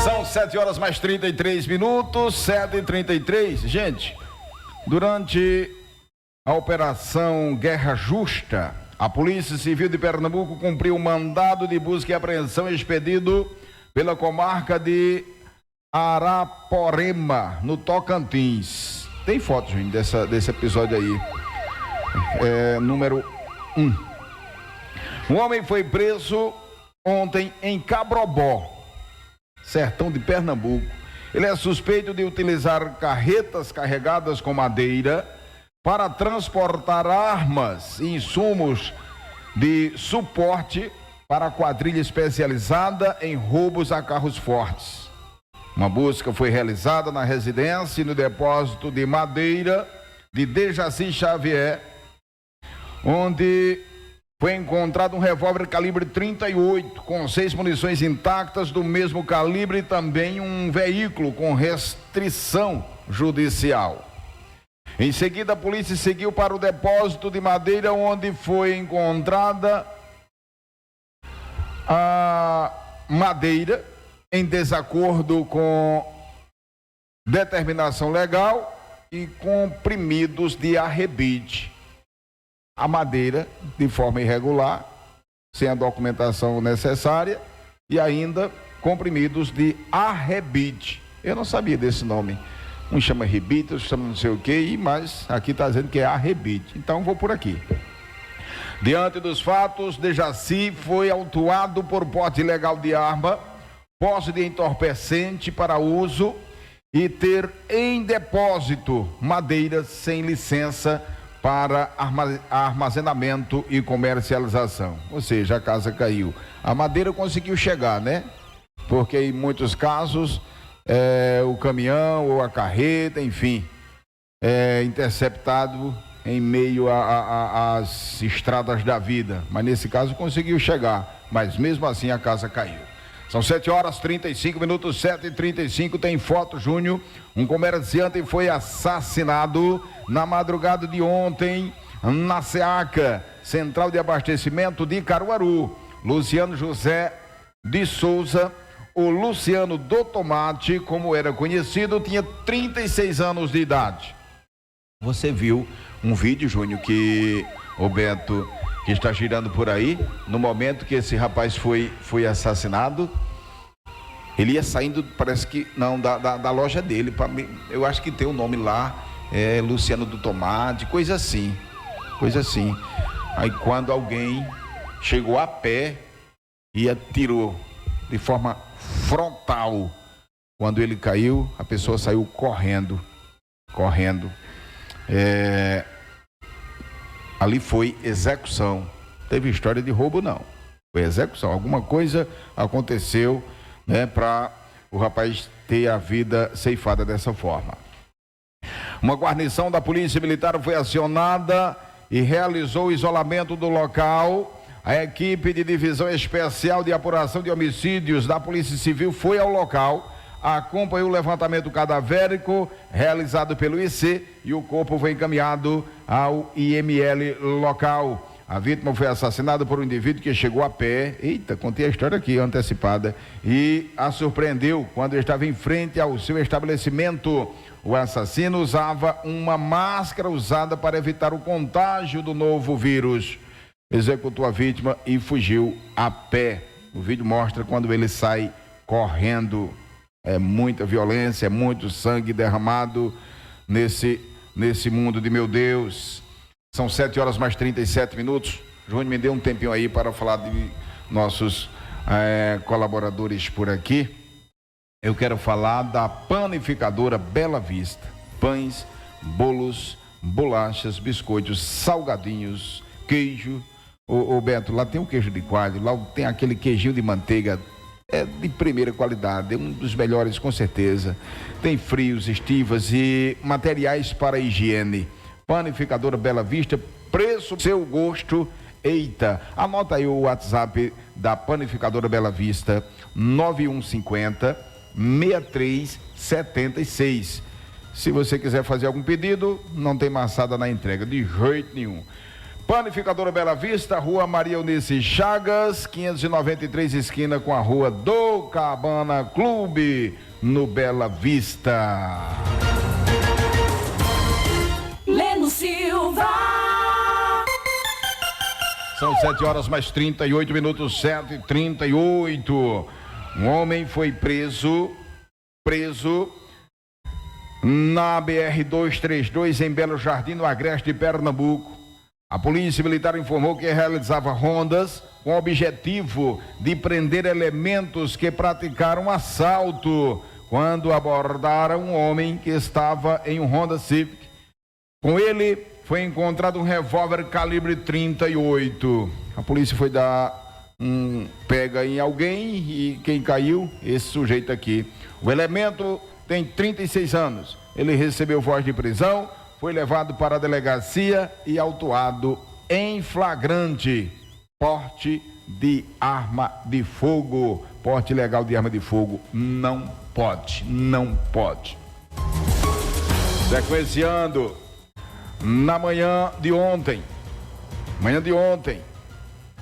São 7 horas mais 33 minutos, 7h33. Gente, durante a Operação Guerra Justa, a Polícia Civil de Pernambuco cumpriu um mandado de busca e apreensão expedido pela comarca de Araporema, no Tocantins. Tem foto, gente, desse episódio aí. Número 1. Um homem foi preso ontem em Cabrobó, sertão de Pernambuco. Ele é suspeito de utilizar carretas carregadas com madeira para transportar armas e insumos de suporte para a quadrilha especializada em roubos a carros fortes. Uma busca foi realizada na residência e no depósito de madeira de Dejaci Xavier, onde foi encontrado um revólver calibre 38 com 6 munições intactas do mesmo calibre e também um veículo com restrição judicial. Em seguida, a polícia seguiu para o depósito de madeira, onde foi encontrada a madeira em desacordo com determinação legal e comprimidos de arrebite. A madeira de forma irregular, sem a documentação necessária, e ainda comprimidos de arrebite. Eu não sabia desse nome. Um chama rebite, outro chama não sei o que, mas aqui está dizendo que é arrebite. Então vou por aqui. Diante dos fatos, Dejaci foi autuado por porte ilegal de arma, posse de entorpecente para uso e ter em depósito madeira sem licença para armazenamento e comercialização. Ou seja, a casa caiu. A madeira conseguiu chegar, né? Porque em muitos casos o caminhão ou a carreta, enfim, interceptado em meio às estradas da vida. Mas nesse caso conseguiu chegar, mas mesmo assim a casa caiu. São 7h35, 7h35, tem foto, Júnior. Um comerciante foi assassinado na madrugada de ontem na SEACA, Central de Abastecimento de Caruaru. Luciano José de Souza, o Luciano do Tomate, como era conhecido, tinha 36 anos de idade. Você viu um vídeo, Júnior, que o Beto, que está girando por aí, no momento que esse rapaz foi assassinado. Ele ia saindo, parece que, não, da loja dele, eu acho que tem o nome lá, Luciano do Tomate, coisa assim. Aí quando alguém chegou a pé e atirou de forma frontal, quando ele caiu, a pessoa saiu correndo. Ali foi execução. Teve história de roubo, não. Foi execução. Alguma coisa aconteceu, né, para o rapaz ter a vida ceifada dessa forma. Uma guarnição da Polícia Militar foi acionada e realizou o isolamento do local. A equipe de Divisão Especial de Apuração de Homicídios da Polícia Civil foi ao local, acompanhou o levantamento cadavérico realizado pelo IC e o corpo foi encaminhado ao IML local. A vítima foi assassinada por um indivíduo que chegou a pé, contei a história aqui antecipada, e a surpreendeu quando estava em frente ao seu estabelecimento. O assassino usava uma máscara usada para evitar o contágio do novo vírus. Executou a vítima e fugiu a pé. O vídeo mostra quando ele sai correndo. É muita violência, é muito sangue derramado nesse mundo de meu Deus. São 7h37. Júnior, me deu um tempinho aí para falar de nossos colaboradores por aqui. Eu quero falar da panificadora Bela Vista. Pães, bolos, bolachas, biscoitos, salgadinhos, queijo. Ô Beto, lá tem o queijo de coalho, lá tem aquele queijinho de manteiga, de primeira qualidade, é um dos melhores com certeza. Tem frios, estivas e materiais para higiene. Panificadora Bela Vista, preço, seu gosto. Anota aí o WhatsApp da Panificadora Bela Vista, 9150-6376. Se você quiser fazer algum pedido, não tem maçada na entrega, de jeito nenhum. Panificadora Bela Vista, Rua Maria Eunice Chagas, 593, esquina com a Rua do Cabana Clube, no Bela Vista. Leno Silva. São 7h38, 7h38. Um homem foi preso na BR-232 em Belo Jardim, no Agreste de Pernambuco. A Polícia Militar informou que realizava rondas com o objetivo de prender elementos que praticaram assalto quando abordaram um homem que estava em um Honda Civic. Com ele foi encontrado um revólver calibre 38. A polícia foi dar pega em alguém e quem caiu? Esse sujeito aqui. O elemento tem 36 anos. Ele recebeu voz de prisão, foi levado para a delegacia e autuado em flagrante. Porte de arma de fogo. Porte ilegal de arma de fogo não pode. Sequenciando, na manhã de ontem,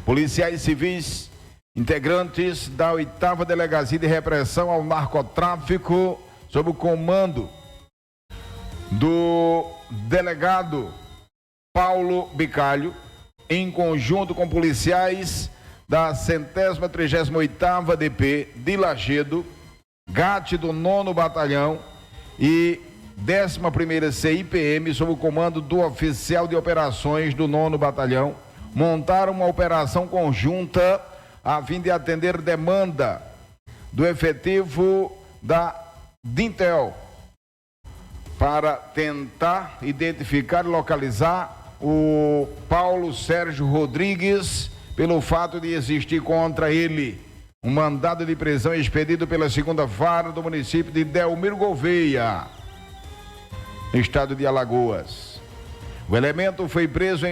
policiais civis, integrantes da 8ª Delegacia de Repressão ao Narcotráfico, sob o comando do delegado Paulo Bicalho, em conjunto com policiais da 138ª DP de Lagedo, GAT do 9º Batalhão e 11ª CIPM, sob o comando do oficial de operações do 9º Batalhão, montaram uma operação conjunta a fim de atender demanda do efetivo da Dintel para tentar identificar e localizar o Paulo Sérgio Rodrigues pelo fato de existir contra ele Um mandado de prisão expedido pela 2ª Vara do município de Delmiro Gouveia, no estado de Alagoas. O elemento foi preso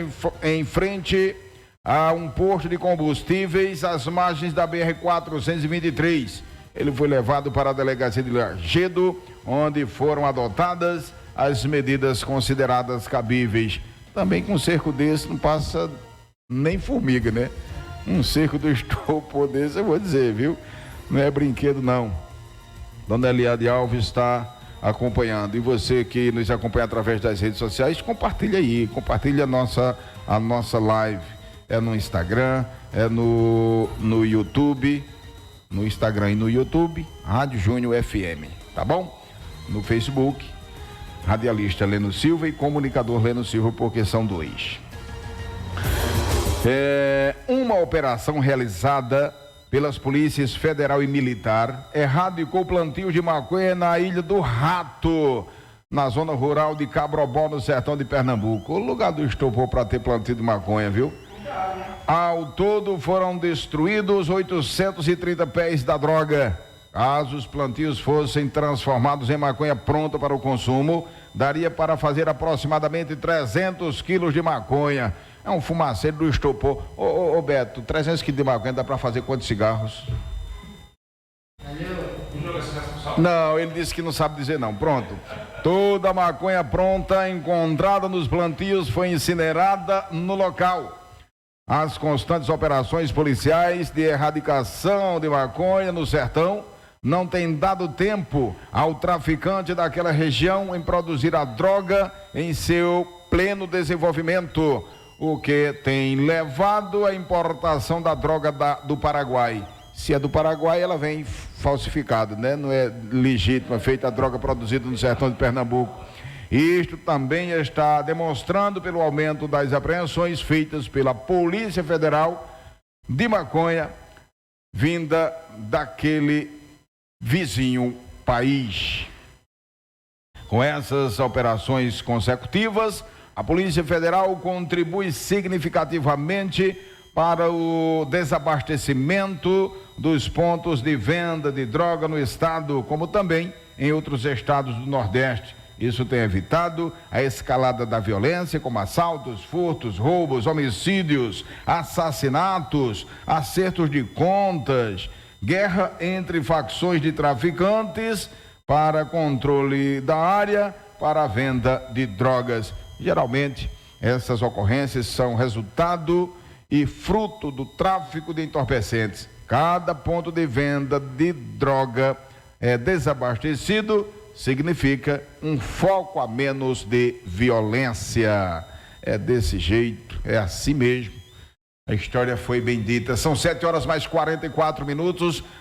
em frente a um posto de combustíveis às margens da BR-423. Ele foi levado para a delegacia de Lajedo, onde foram adotadas as medidas consideradas cabíveis. Também com um cerco desse não passa nem formiga, né? Um cerco do estupro desse, eu vou dizer, viu? Não é brinquedo, não. Dona Eliade Alves está acompanhando. E você que nos acompanha através das redes sociais, compartilha aí, compartilha a nossa live. É no Instagram, é no YouTube, no Instagram e no YouTube, Rádio Júnior FM, tá bom? No Facebook, radialista Leno Silva e comunicador Leno Silva, porque são 2. Uma operação realizada pelas polícias federal e militar erradicou plantio de maconha na Ilha do Rato, na zona rural de Cabrobó, no sertão de Pernambuco. O lugar do estupor para ter plantio de maconha, viu? Ao todo foram destruídos 830 pés da droga. Caso os plantios fossem transformados em maconha pronta para o consumo, daria para fazer aproximadamente 300 quilos de maconha. É um fumaceiro do estupor. Ô Beto, 300 quilos de maconha dá para fazer quantos cigarros? Não, ele disse que não sabe dizer não. Pronto. Toda a maconha pronta encontrada nos plantios foi incinerada no local. As constantes operações policiais de erradicação de maconha no sertão não têm dado tempo ao traficante daquela região em produzir a droga em seu pleno desenvolvimento, o que tem levado à importação da droga do Paraguai. Se é do Paraguai, ela vem falsificada, né? Não é legítima, feita a droga produzida no sertão de Pernambuco. Isto também está demonstrando pelo aumento das apreensões feitas pela Polícia Federal de maconha vinda daquele vizinho país. Com essas operações consecutivas, a Polícia Federal contribui significativamente para o desabastecimento dos pontos de venda de droga no estado, como também em outros estados do Nordeste. Isso tem evitado a escalada da violência, como assaltos, furtos, roubos, homicídios, assassinatos, acertos de contas, guerra entre facções de traficantes para controle da área para a venda de drogas. Geralmente, essas ocorrências são resultado e fruto do tráfico de entorpecentes. Cada ponto de venda de droga desabastecido significa um foco a menos de violência. É desse jeito, é assim mesmo. A história foi bem dita. São 7h mais 44.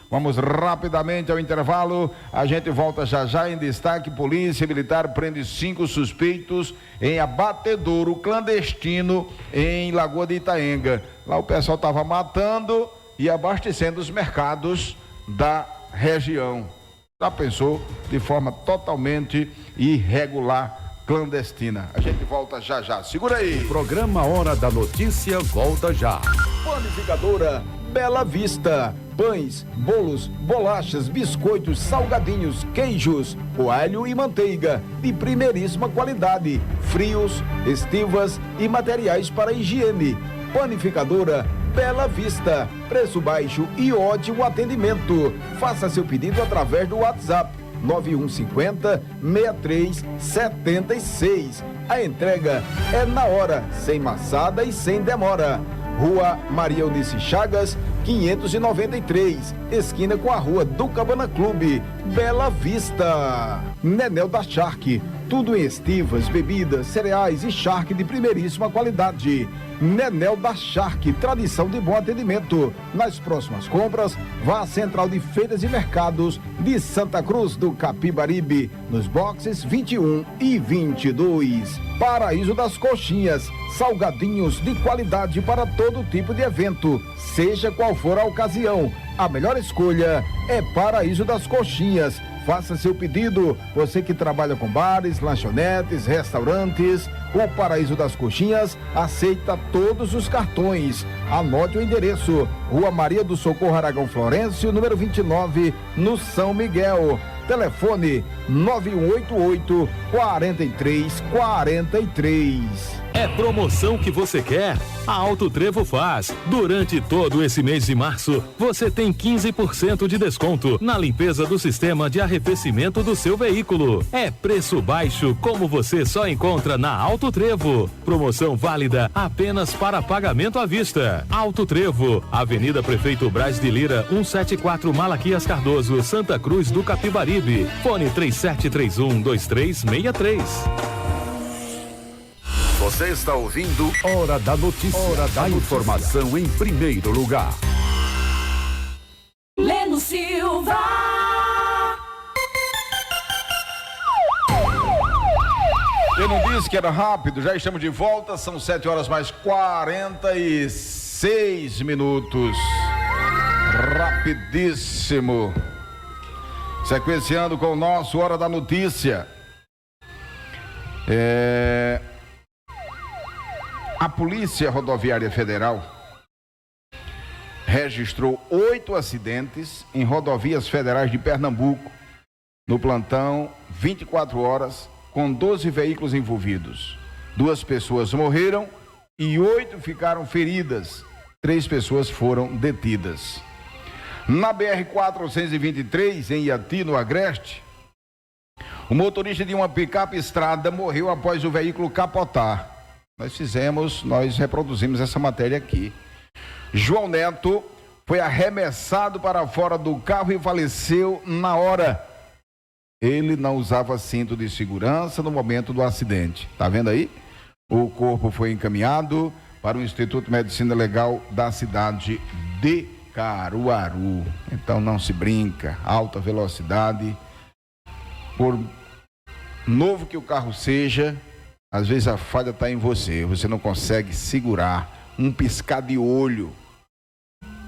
Vamos rapidamente ao intervalo. A gente volta já já em destaque. Polícia Militar prende 5 suspeitos em abatedouro clandestino em Lagoa de Itaenga. Lá o pessoal estava matando e abastecendo os mercados da região. Já pensou? De forma totalmente irregular, clandestina. A gente volta já já. Segura aí. Programa Hora da Notícia volta já. Panificadora Bela Vista. Pães, bolos, bolachas, biscoitos, salgadinhos, queijos, coalho e manteiga de primeiríssima qualidade. Frios, estivas e materiais para higiene. Panificadora Bela Vista, preço baixo e ótimo atendimento. Faça seu pedido através do WhatsApp 9150-6376. A entrega é na hora, sem maçada e sem demora. Rua Maria Eunice Chagas, 593, esquina com a Rua do Cabana Clube, Bela Vista. Nenel da Shark, tudo em estivas, bebidas, cereais e charque de primeiríssima qualidade. Nenel da Shark, tradição de bom atendimento. Nas próximas compras, vá à Central de Feiras e Mercados de Santa Cruz do Capibaribe, nos boxes 21 e 22. Paraíso das Coxinhas, salgadinhos de qualidade para todo tipo de evento, seja qual for a ocasião. A melhor escolha é Paraíso das Coxinhas. Faça seu pedido. Você que trabalha com bares, lanchonetes, restaurantes, o Paraíso das Coxinhas aceita todos os cartões. Anote o endereço: Rua Maria do Socorro Aragão Florencio, número 29, no São Miguel. Telefone 9188-4343. É promoção que você quer? A Auto Trevo faz. Durante todo esse mês de março, você tem 15% de desconto na limpeza do sistema de arrefecimento do seu veículo. É preço baixo como você só encontra na Auto Trevo. Promoção válida apenas para pagamento à vista. Auto Trevo, Avenida Prefeito Braz de Lira, 174 Malaquias Cardoso, Santa Cruz do Capibaribe. Fone 3731-2363. Você está ouvindo Hora da Notícia. Hora da informação em primeiro lugar. Leno Silva. Eu não disse que era rápido, já estamos de volta, são 7 horas mais 46 minutos. Rapidíssimo. Sequenciando com o nosso Hora da Notícia. A Polícia Rodoviária Federal registrou 8 acidentes em rodovias federais de Pernambuco, no plantão 24 horas, com 12 veículos envolvidos. 2 pessoas morreram e 8 ficaram feridas. 3 pessoas foram detidas. Na BR-423, em Iati, no Agreste, o motorista de uma picape estrada morreu após o veículo capotar. Nós reproduzimos essa matéria aqui. João Neto foi arremessado para fora do carro e faleceu na hora. Ele não usava cinto de segurança no momento do acidente. Tá vendo aí? O corpo foi encaminhado para o Instituto de Medicina Legal da cidade de Caruaru. Então não se brinca, alta velocidade. Por novo que o carro seja, às vezes a falha está em você. Você não consegue segurar. Um piscar de olho,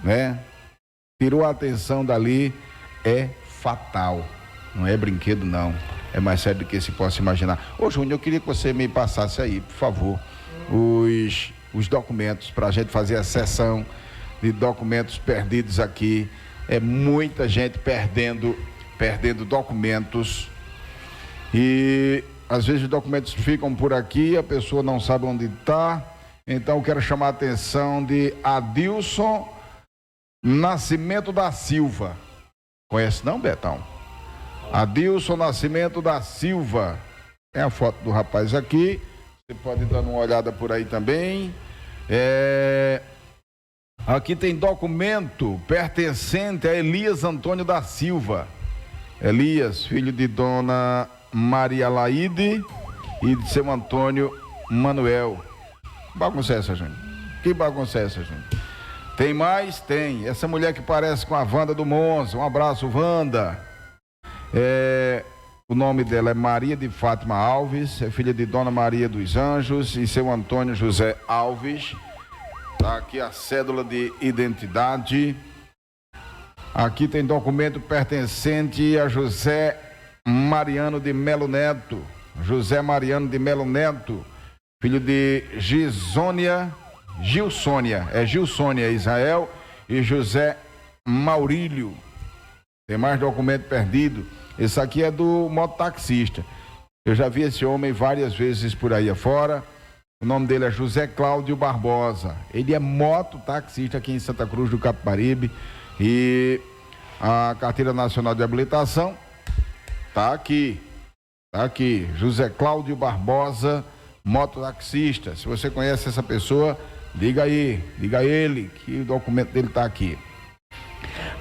né? Tirou a atenção dali, é fatal. Não é brinquedo, não. É mais sério do que se possa imaginar. Ô, Júnior, eu queria que você me passasse aí, por favor, os documentos para a gente fazer a sessão de documentos perdidos aqui. É muita gente perdendo documentos. E às vezes os documentos ficam por aqui, a pessoa não sabe onde está. Então eu quero chamar a atenção de Adilson Nascimento da Silva. Conhece não, Betão? Adilson Nascimento da Silva. Tem a foto do rapaz aqui. Você pode dar uma olhada por aí também. Aqui tem documento pertencente a Elias Antônio da Silva. Elias, filho de Dona Maria Laide e de seu Antônio Manuel. Que bagunça é essa, Júnior? Que bagunça é essa, Júnior? Tem mais? Tem. Essa mulher que parece com a Wanda do Monza. Um abraço, Wanda. O nome dela é Maria de Fátima Alves, é filha de Dona Maria dos Anjos e seu Antônio José Alves. Tá aqui a cédula de identidade. Aqui tem documento pertencente a José Mariano de Melo Neto. José Mariano de Melo Neto, filho de Gilsônia Israel e José Maurílio. Tem mais documento perdido. Esse aqui é do mototaxista. Eu já vi esse homem várias vezes por aí afora. O nome dele é José Cláudio Barbosa. Ele é mototaxista aqui em Santa Cruz do Capibaribe. E a carteira nacional de habilitação tá aqui. Tá aqui. José Cláudio Barbosa, mototaxista. Se você conhece essa pessoa, diga ele que o documento dele tá aqui.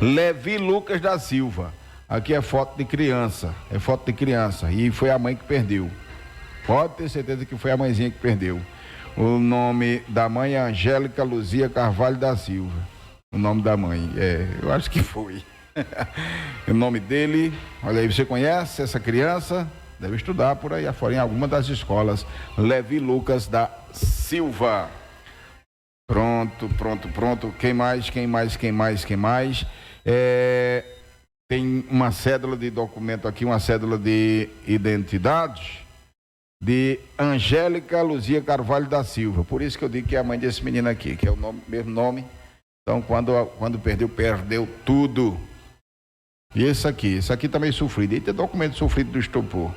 Levi Lucas da Silva. Aqui é foto de criança. E foi a mãe que perdeu. Pode ter certeza que foi a mãezinha que perdeu. O nome da mãe é Angélica Luzia Carvalho da Silva. O nome da mãe, eu acho que foi. O nome dele, olha aí, você conhece essa criança? Deve estudar por aí afora em alguma das escolas. Levi Lucas da Silva. Pronto. Quem mais? tem uma cédula de documento aqui, uma cédula de identidade de Angélica Luzia Carvalho da Silva. Por isso que eu digo que é a mãe desse menino aqui, que é o mesmo nome. Então, quando perdeu tudo. E esse aqui também sofrido. E tem documento sofrido do estupro.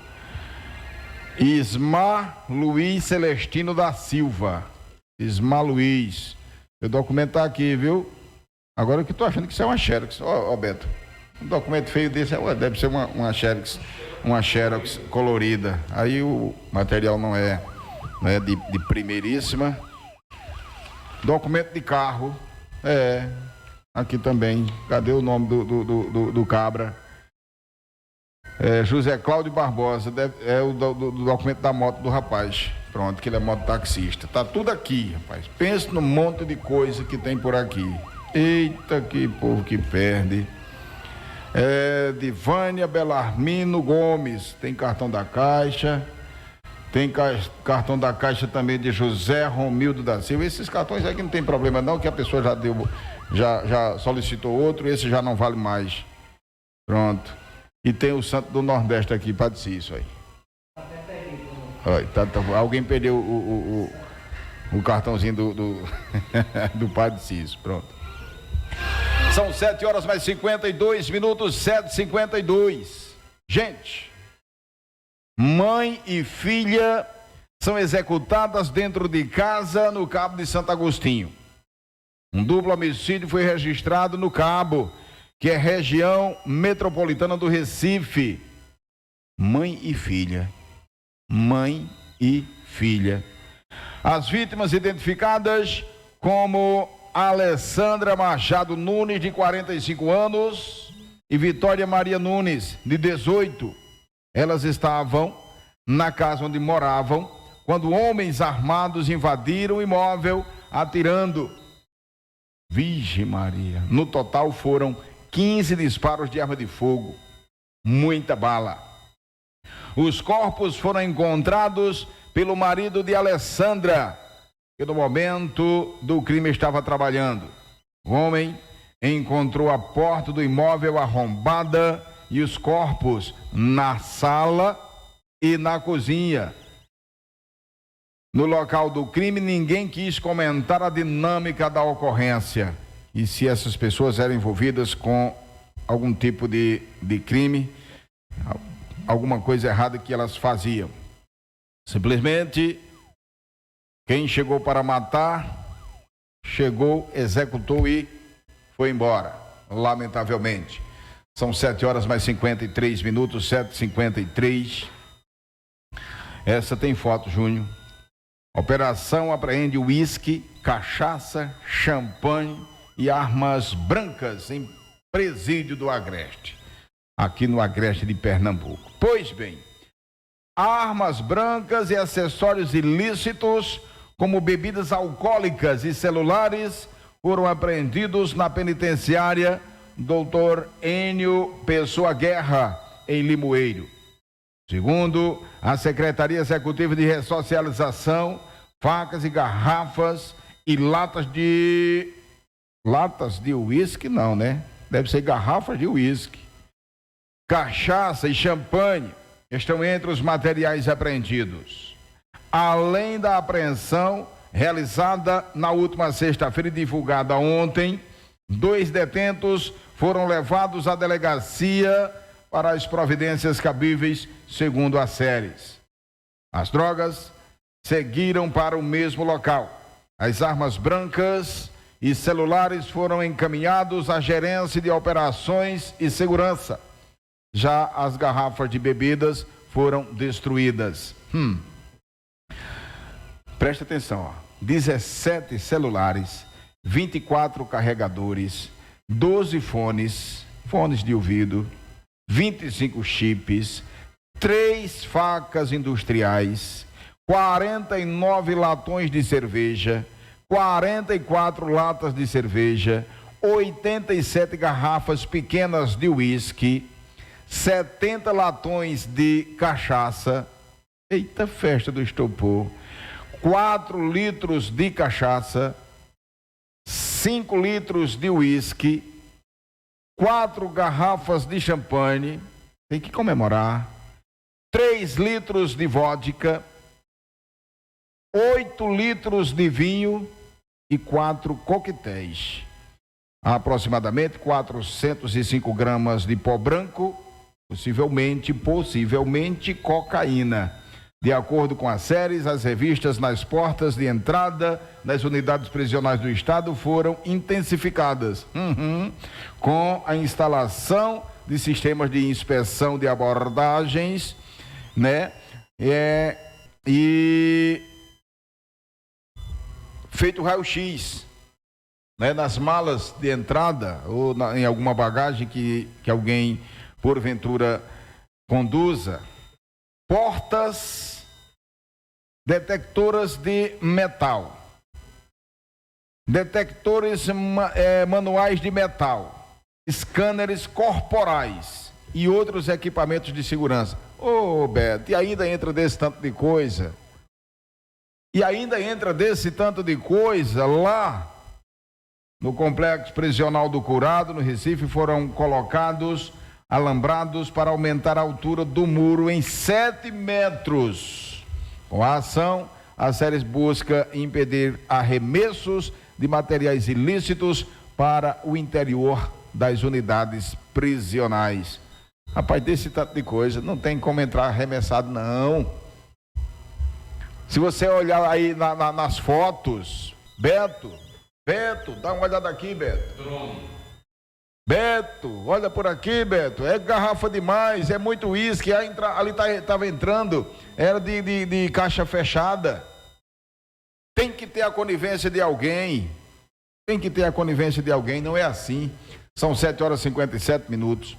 Ismar Luiz Celestino da Silva. Ismar Luiz. O documento tá aqui, viu? Agora que eu tô achando que isso é uma xerox. Ó, Beto. Um documento feio desse deve ser uma xerox colorida. Aí o material não é de primeiríssima. Documento de carro. Aqui também. Cadê o nome do cabra? José Cláudio Barbosa. É o do documento da moto do rapaz. Pronto, que ele é mototaxista. Tá tudo aqui, rapaz. Pensa no monte de coisa que tem por aqui. Eita, que povo que perde. De Vânia Belarmino Gomes, tem cartão da Caixa, tem cartão da Caixa também de José Romildo da Silva. Esses cartões aqui não tem problema não, que a pessoa já solicitou outro, esse já não vale mais. Pronto. E tem o Santo do Nordeste aqui, Padre Cício aí. Alguém perdeu o cartãozinho do Padre Cício, pronto. São 7 horas mais 52 minutos, 7h52. Gente, mãe e filha são executadas dentro de casa no Cabo de Santo Agostinho. Um duplo homicídio foi registrado no Cabo, que é região metropolitana do Recife. Mãe e filha. Mãe e filha. As vítimas identificadas como Alessandra Machado Nunes, de 45 anos, e Vitória Maria Nunes, de 18. Elas estavam na casa onde moravam quando homens armados invadiram o imóvel atirando. Virgem Maria. No total foram 15 disparos de arma de fogo. Muita bala. Os corpos foram encontrados pelo marido de Alessandra, que no momento do crime estava trabalhando. O homem encontrou a porta do imóvel arrombada e os corpos na sala e na cozinha. No local do crime, ninguém quis comentar a dinâmica da ocorrência e se essas pessoas eram envolvidas com algum tipo de crime, alguma coisa errada que elas faziam. Simplesmente, quem chegou para matar, chegou, executou e foi embora, lamentavelmente. São 7 horas mais 53 minutos, 7h53. Essa tem foto, Júnior. Operação apreende uísque, cachaça, champanhe e armas brancas em presídio do Agreste, aqui no Agreste de Pernambuco. Pois bem, armas brancas e acessórios ilícitos, como bebidas alcoólicas e celulares, foram apreendidos na penitenciária Dr. Enio Pessoa Guerra, em Limoeiro. Segundo a Secretaria Executiva de Ressocialização, facas e garrafas e latas de uísque não, né? Deve ser garrafas de uísque. Cachaça e champanhe estão entre os materiais apreendidos. Além da apreensão realizada na última sexta-feira e divulgada ontem, 2 detentos foram levados à delegacia para as providências cabíveis, segundo as séries. As drogas seguiram para o mesmo local. As armas brancas e celulares foram encaminhados à Gerência de Operações e Segurança. Já as garrafas de bebidas foram destruídas. Preste atenção, ó. 17 celulares, 24 carregadores, 12 fones de ouvido, 25 chips, 3 facas industriais, 49 latões de cerveja, 44 latas de cerveja, 87 garrafas pequenas de uísque, 70 latões de cachaça, eita festa do estopor, 4 litros de cachaça, 5 litros de uísque, 4 garrafas de champanhe, tem que comemorar, 3 litros de vodka, 8 litros de vinho e 4 coquetéis. Aproximadamente 405 gramas de pó branco, possivelmente cocaína. De acordo com as séries, as revistas nas portas de entrada das unidades prisionais do estado foram intensificadas, com a instalação de sistemas de inspeção de abordagens, né? E feito raio-x, né? Nas malas de entrada ou em alguma bagagem que alguém, porventura, conduza. Portas detectoras de metal, detectores manuais de metal, scanners corporais e outros equipamentos de segurança. Ô, Beto, e ainda entra desse tanto de coisa? Lá no Complexo Prisional do Curado, no Recife, foram colocados alambrados para aumentar a altura do muro em 7 metros. Com a ação, a séries busca impedir arremessos de materiais ilícitos para o interior das unidades prisionais. Rapaz, desse tanto de coisa, não tem como entrar arremessado, não. Se você olhar aí nas fotos, Beto, dá uma olhada aqui, Beto. Beto, olha por aqui, Beto, é garrafa demais, é muito uísque, ali estava entrando, era de caixa fechada. Tem que ter a conivência de alguém, não é assim. São 7h57.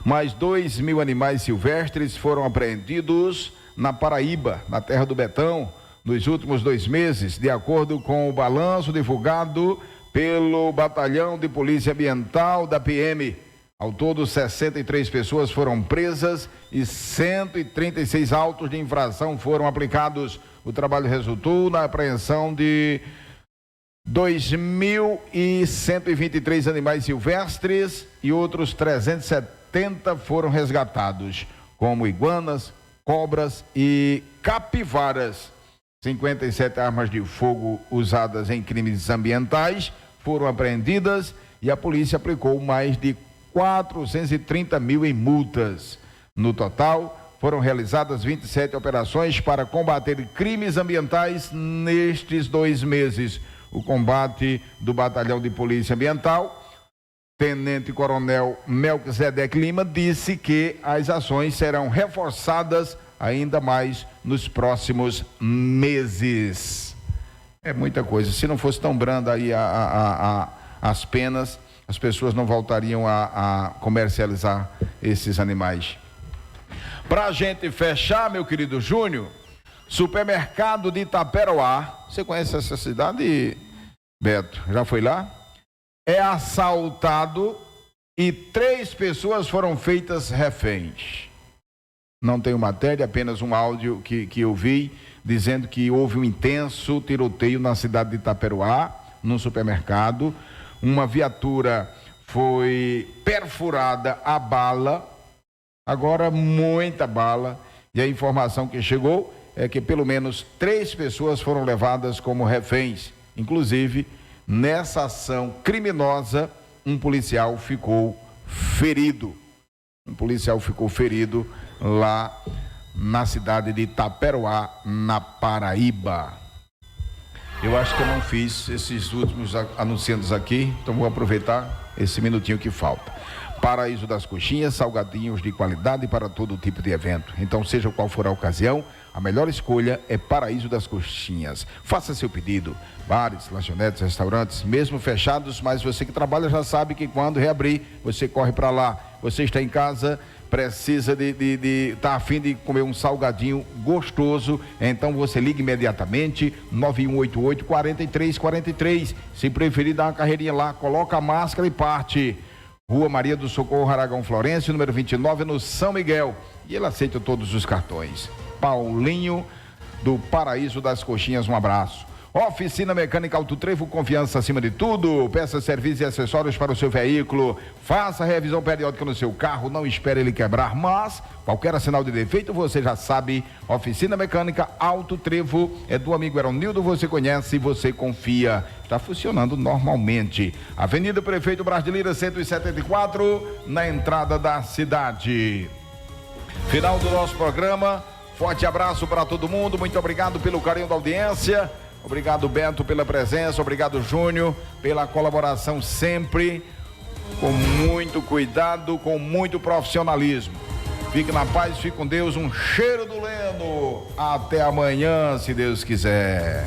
Mais 2.000 animais silvestres foram apreendidos na Paraíba, na terra do Betão, nos últimos 2 meses, de acordo com o balanço divulgado pelo Batalhão de Polícia Ambiental da PM. Ao todo, 63 pessoas foram presas e 136 autos de infração foram aplicados. O trabalho resultou na apreensão de 2.123 animais silvestres e outros 370 foram resgatados, como iguanas, cobras e capivaras. 57 armas de fogo usadas em crimes ambientais foram apreendidas e a polícia aplicou mais de 430 mil em multas. No total, foram realizadas 27 operações para combater crimes ambientais nestes 2 meses. O combate do Batalhão de Polícia Ambiental, Tenente Coronel Melquisedeque Lima, disse que as ações serão reforçadas ainda mais nos próximos meses. É muita coisa. Se não fosse tão branda aí as penas, as pessoas não voltariam a comercializar esses animais. Para a gente fechar, meu querido Júnior, supermercado de Itaperoá, você conhece essa cidade, Beto? Já foi lá? É assaltado e 3 pessoas foram feitas reféns. Não tenho matéria, apenas um áudio que eu vi, dizendo que houve um intenso tiroteio na cidade de Itaperoá, num supermercado. Uma viatura foi perfurada a bala, agora muita bala, e a informação que chegou é que pelo menos 3 pessoas foram levadas como reféns. Inclusive, nessa ação criminosa, um policial ficou ferido. Lá na cidade de Itaperoá, na Paraíba. Eu acho que eu não fiz esses últimos anunciantes aqui, então vou aproveitar esse minutinho que falta. Paraíso das Coxinhas, salgadinhos de qualidade para todo tipo de evento. Então, seja qual for a ocasião, a melhor escolha é Paraíso das Coxinhas. Faça seu pedido. Bares, lanchonetes, restaurantes, mesmo fechados, mas você que trabalha já sabe que quando reabrir, você corre para lá. Você está em casa, precisa tá a fim de comer um salgadinho gostoso, então você liga imediatamente 9188-4343. Se preferir, dá uma carreirinha lá, coloca a máscara e parte. Rua Maria do Socorro, Aragão Florencio, número 29, no São Miguel. E ele aceita todos os cartões. Paulinho, do Paraíso das Coxinhas, um abraço. Oficina Mecânica Auto Trevo, confiança acima de tudo. Peça serviços e acessórios para o seu veículo. Faça revisão periódica no seu carro, não espere ele quebrar, mas qualquer sinal de defeito você já sabe. Oficina Mecânica Auto Trevo é do amigo Eronildo, você conhece, você confia. Está funcionando normalmente. Avenida Prefeito Braz de Lira 174, na entrada da cidade. Final do nosso programa. Forte abraço para todo mundo. Muito obrigado pelo carinho da audiência. Obrigado, Beto, pela presença. Obrigado, Júnior, pela colaboração sempre. Com muito cuidado, com muito profissionalismo. Fique na paz, fique com Deus. Um cheiro do Leno. Até amanhã, se Deus quiser.